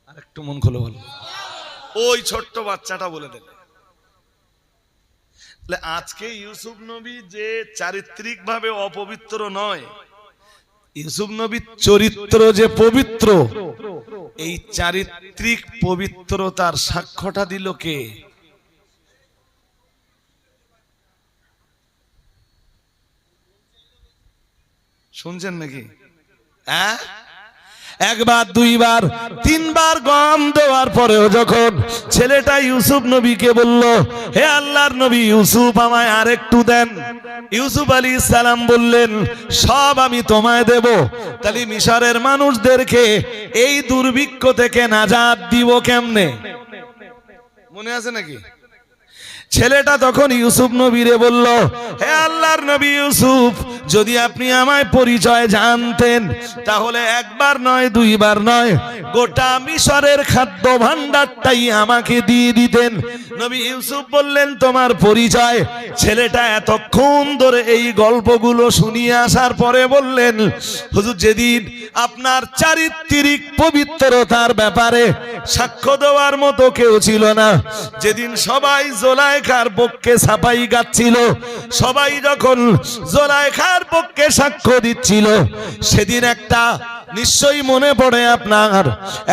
আর একটু মন খুলে বল, ওই ছোট্ট বাচ্চাটা বলে দিল। আজকে ইউসুফ নবী যে চারিত্রিক ভাবে অপবিত্র নয়, ইউসুফ নবীর চরিত্র যে পবিত্র, এই চারিত্রিক পবিত্রতার সাক্ষ্যটা দিল কে? শুনছেন নাকি? হ্যাঁ, একবার দুইবার তিনবার গম দেওয়ার পরেও যখন ছেলেটা ইউসুফ নবীকে বলল, হে আল্লাহর নবী ইউসুফ, আমায় আরেকটু দেন, ইউসুফ আলাইহিস সালাম বললেন, সব আমি তোমায় দেব। তাহলে মিশরের মানুষদেরকে এই দুর্ভিক্ষ থেকে নাজাত দিব কেমনে? মনে আছে নাকি? ছেলেটা তখন ইউসুফ নবীরে বলল, হে আল্লাহর নবী ইউসুফ, যদি আপনি আমায় পরিচয় জানতেন তাহলে একবার নয় দুইবার নয় গোটা মিশরের খাদ্য ভান্ডারটাই আমাকে দিয়ে দিতেন। নবী ইউসুফ বললেন, তোমার পরিচয়? ছেলেটা এতক্ষণ ধরে এই গল্পগুলো শুনিয়ে আসার পরে বললেন, হুজুর, যেদিন আপনার চারিত্রিক পবিত্রতার ব্যাপারে সাক্ষ্য দেওয়ার মতো কেউ ছিল না, যেদিন সবাই জোলাইখার পক্ষে সাফাই গাচ্ছিল, সবাই যখন জোলাইখার পক্ষে সাক্ষ্য দিচ্ছিল, সেদিন একটা নিশ্চয়ই মনে পড়ে আপনার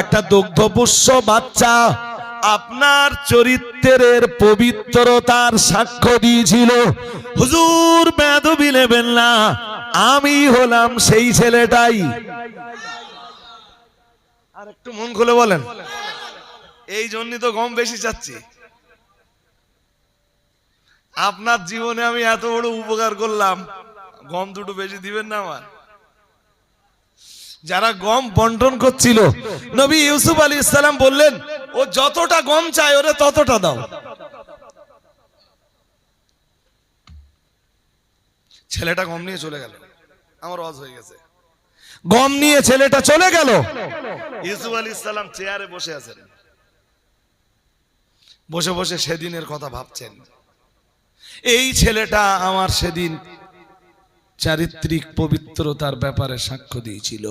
একটা দুগ্ধপুষ্য বাচ্চা আপনার চরিত্রের পবিত্রতার সাক্ষ্য দিয়েছিল। হুজুর, বেয়াদবি নেবেন না, আমি হলাম সেই ছেলেটাই। আর একটু মন খুলে বলেন, এই জন্যই তো গম বেশি চাচ্ছি। আপনার জীবনে আমি এত বড় উপকার করলাম, গম দুটো বেশি দিবেন না আমার? যারা গম বন্টন করছিল, নবী ইউসুফ আলাইহিস সালাম বললেন, ও যতটা গম চায় ওরে ততটা দাও। ছেলেটা গম নিয়ে চলে গেল, আমার ওয়াজ হয়ে গেছে। গম নিয়ে ছেলেটা চলে গেল। ইউসুফ আলাইহিস সালাম চেয়ারে বসে আছেন, বসে বসে সেদিনের কথা ভাবছেন। এই ছেলেটা আমার সেদিন চারিত্রিক পবিত্রতার ব্যাপারে সাক্ষ্য দিয়েছিল।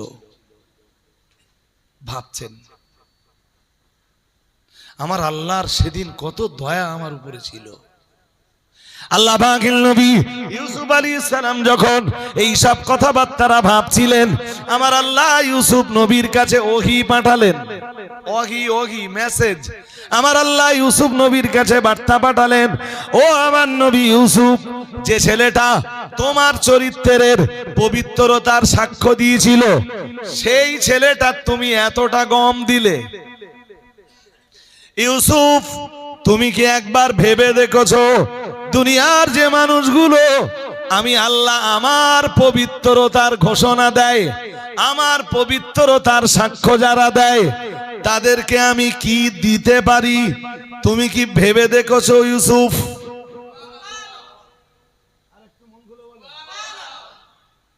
ভাবছেন, আমার আল্লাহর সেদিন কত দয়া আমার উপরে ছিল। আল্লাহ পাকের নবী ইউসুফ আলাইহিস সালাম যখন এই সব কথাবার্তা ভাবছিলেন, আমার আল্লাহ ইউসুফ নবীর কাছে ওহী পাঠালেন। ওহী মেসেজ। আমার আল্লাহ ইউসুফ নবীর কাছে বার্তা পাঠালেন, ও আমার নবী ইউসুফ, যে ছেলেটা তোমার চরিত্রের পবিত্রতার সাক্ষ্য দিয়েছিল, সেই ছেলেটা তুমি এতটা গম দিলে। ইউসুফ, তুমি কি একবার ভেবে দেখেছো দুনিয়ার যে মানুষগুলো আমি আল্লাহ আমার পবিত্রতার ঘোষণা দেয়, আমার পবিত্রতার সাক্ষ্য যারা দেয়, তাদেরকে আমি কি দিতে পারি? তুমি কি ভেবে দেখেছো ইউসুফ?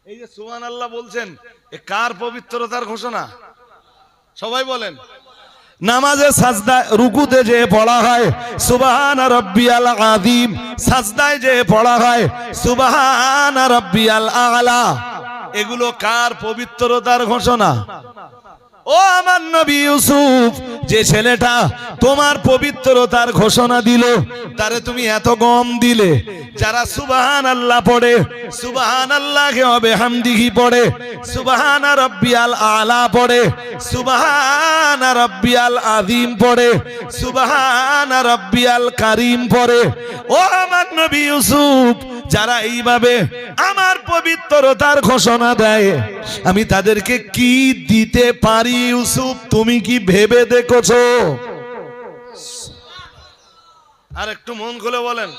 এই যে সুবহানাল্লাহ বলছেন, এ কার পবিত্রতার ঘোষণা? সবাই বলেন। নামাজে সাজদায় রুকুতে যে পড়া হয় সুবহানা রাব্বিয়াল আযীম, সাজদায় যে পড়া হয় সুবহানা রাব্বিয়াল আ'লা, এগুলো কার পবিত্রতার ঘোষণা? ও আমার নবী ইউসুফ, যে ছেলেটা তোমার পবিত্রতার ঘোষণা দিল, তারে তুমি এত গম দিলে। যারা সুবহানাল্লাহ পড়ে, সুবহানাল্লাহি ওয়া বিহামদিহি পড়ে, সুবহানা রাব্বিয়াল আলা পড়ে, সুবহানা রাব্বিয়াল আযীম পড়ে, সুবহানা রাব্বিয়াল কারীম পড়ে। ও আমার নবী ইউসুফ, যারা এইভাবে আমার পবিত্রতার ঘোষণা দেয়, আমি তাদেরকে কি দিতে পারি ইউসুফ, তুমি কি ভেবে দেখেছো? আর একটু মন খুলে বলেন,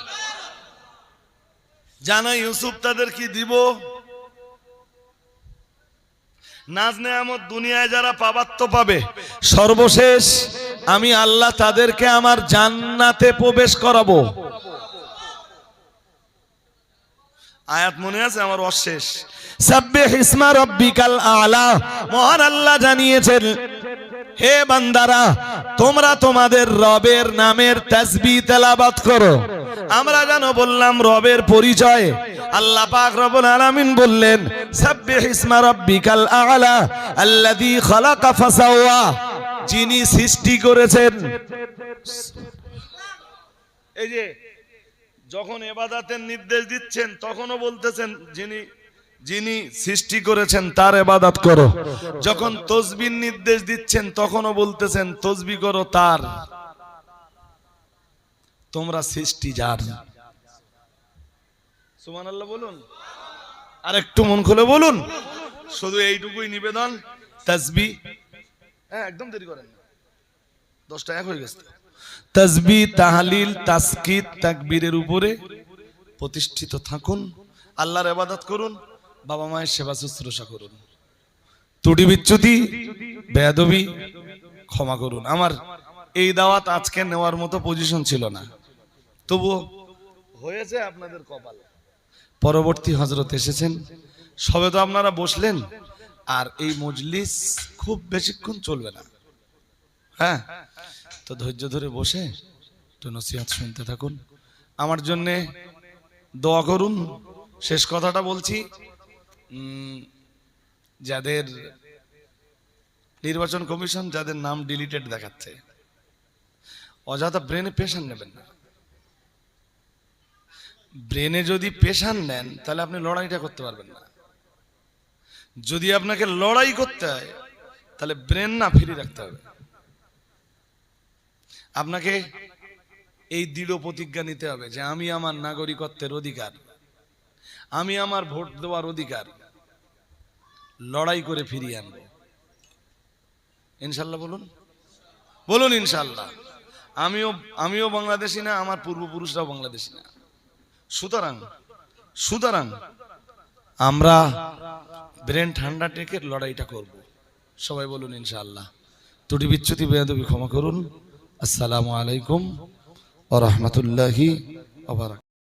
জানা ইউসুফ তাদের কি দিব? নাজ নেয়ামত দুনিয়ায় যারা পাবার তো পাবে, সর্বশেষ আমি আল্লাহ তাদেরকে আমার জান্নাতে প্রবেশ করাবো। আয়াত মনে আছে আমার? অশেষ সাব্বিহ ইসমা রাব্বিকাল আলা, মহান আল্লাহ জানিয়েছেন, হে বান্দারা, তোমরা তোমাদের রবের নামের তাসবিহ তেলাওয়াত করো। আমরা জানো বললাম রবের পরিচয়, আল্লাহ পাক রব্বুল আলামিন বললেন, সাব্বিহ ইসমা রাব্বিকাল আলা আল্লাযী খালাকা ফাসাওয়া, যিনি সৃষ্টি করেছেন। এই যে যখন ইবাদতের নির্দেশ দিচ্ছেন, তখনও বলতেছেন যিনি সৃষ্টি করেছেন তার ইবাদত করো। যখন তাসবিহ নির্দেশ দিচ্ছেন, তখনও বলতেছেন তাসবিহ করো তার, তোমরা সৃষ্টি যার। সুবহানাল্লাহ বলুন, আর একটু মন খুলে বলুন। শুধু এইটুকুই নিবেদন, তাসবিহ, একদম দেরি করেন না, 10টা 1 হয়ে গেছে। তাসবিহ, তাহলিল, তাসকিত, তাকবীরের উপরে প্রতিষ্ঠিত থাকুন, আল্লাহর ইবাদত করুন, বাবা মায়ের সেবা শুশ্রূষা করুন, ত্রুটি বিচ্যুতি বেয়াদবি ক্ষমা করুন। আমার এই দাওয়াত আজকে নেওয়ার মতো পজিশন ছিল না, তবুও হয়েছে আপনাদের কপাল। পরবর্তী হযরত এসেছেন, সবে তো আপনারা বসলেন, আর এই মজলিস খুব বেশিক্ষণ চলবে না। হ্যাঁ, তো ধৈর্য ধরে বসে একটু নসিহত শুনতে থাকুন, আমার জন্য দোয়া করুন। শেষ কথাটা বলছি, যাদের নির্বাচন কমিশন যাদের নাম ডিলিটেড দেখাচ্ছে, অযথা ব্রেনে প্রেশার নেবেন না। ব্রেনে যদি প্রেশার নেন, তাহলে আপনি লড়াইটা করতে পারবেন না। যদি আপনাকে লড়াই করতে হয়, তাহলে ব্রেন না ফ্রি রাখতে হবে। আপনাকে এই দৃঢ় প্রতিজ্ঞা নিতে হবে যে আমি আমার নাগরিকত্বের অধিকার, আমি আমার ভোট দেওয়ার অধিকার লড়াই করে ফিরিয়ে আনবো। ইনশাল্লাহ বলুন, বলুন ইনশাল্লাহ। আমিও বাংলাদেশি না, আমার পূর্বপুরুষরাও বাংলাদেশি না। সুতরাং আমরা ব্রেন ঠান্ডা টেকে লড়াইটা করব। সবাই বলুন ইনশাআল্লাহ। ত্রুটি বিচ্যুতি বেয়াদবি ক্ষমা করুন। আসসালামু আলাইকুম ওয়া রাহমাতুল্লাহি ওয়া বারাকাতুহু।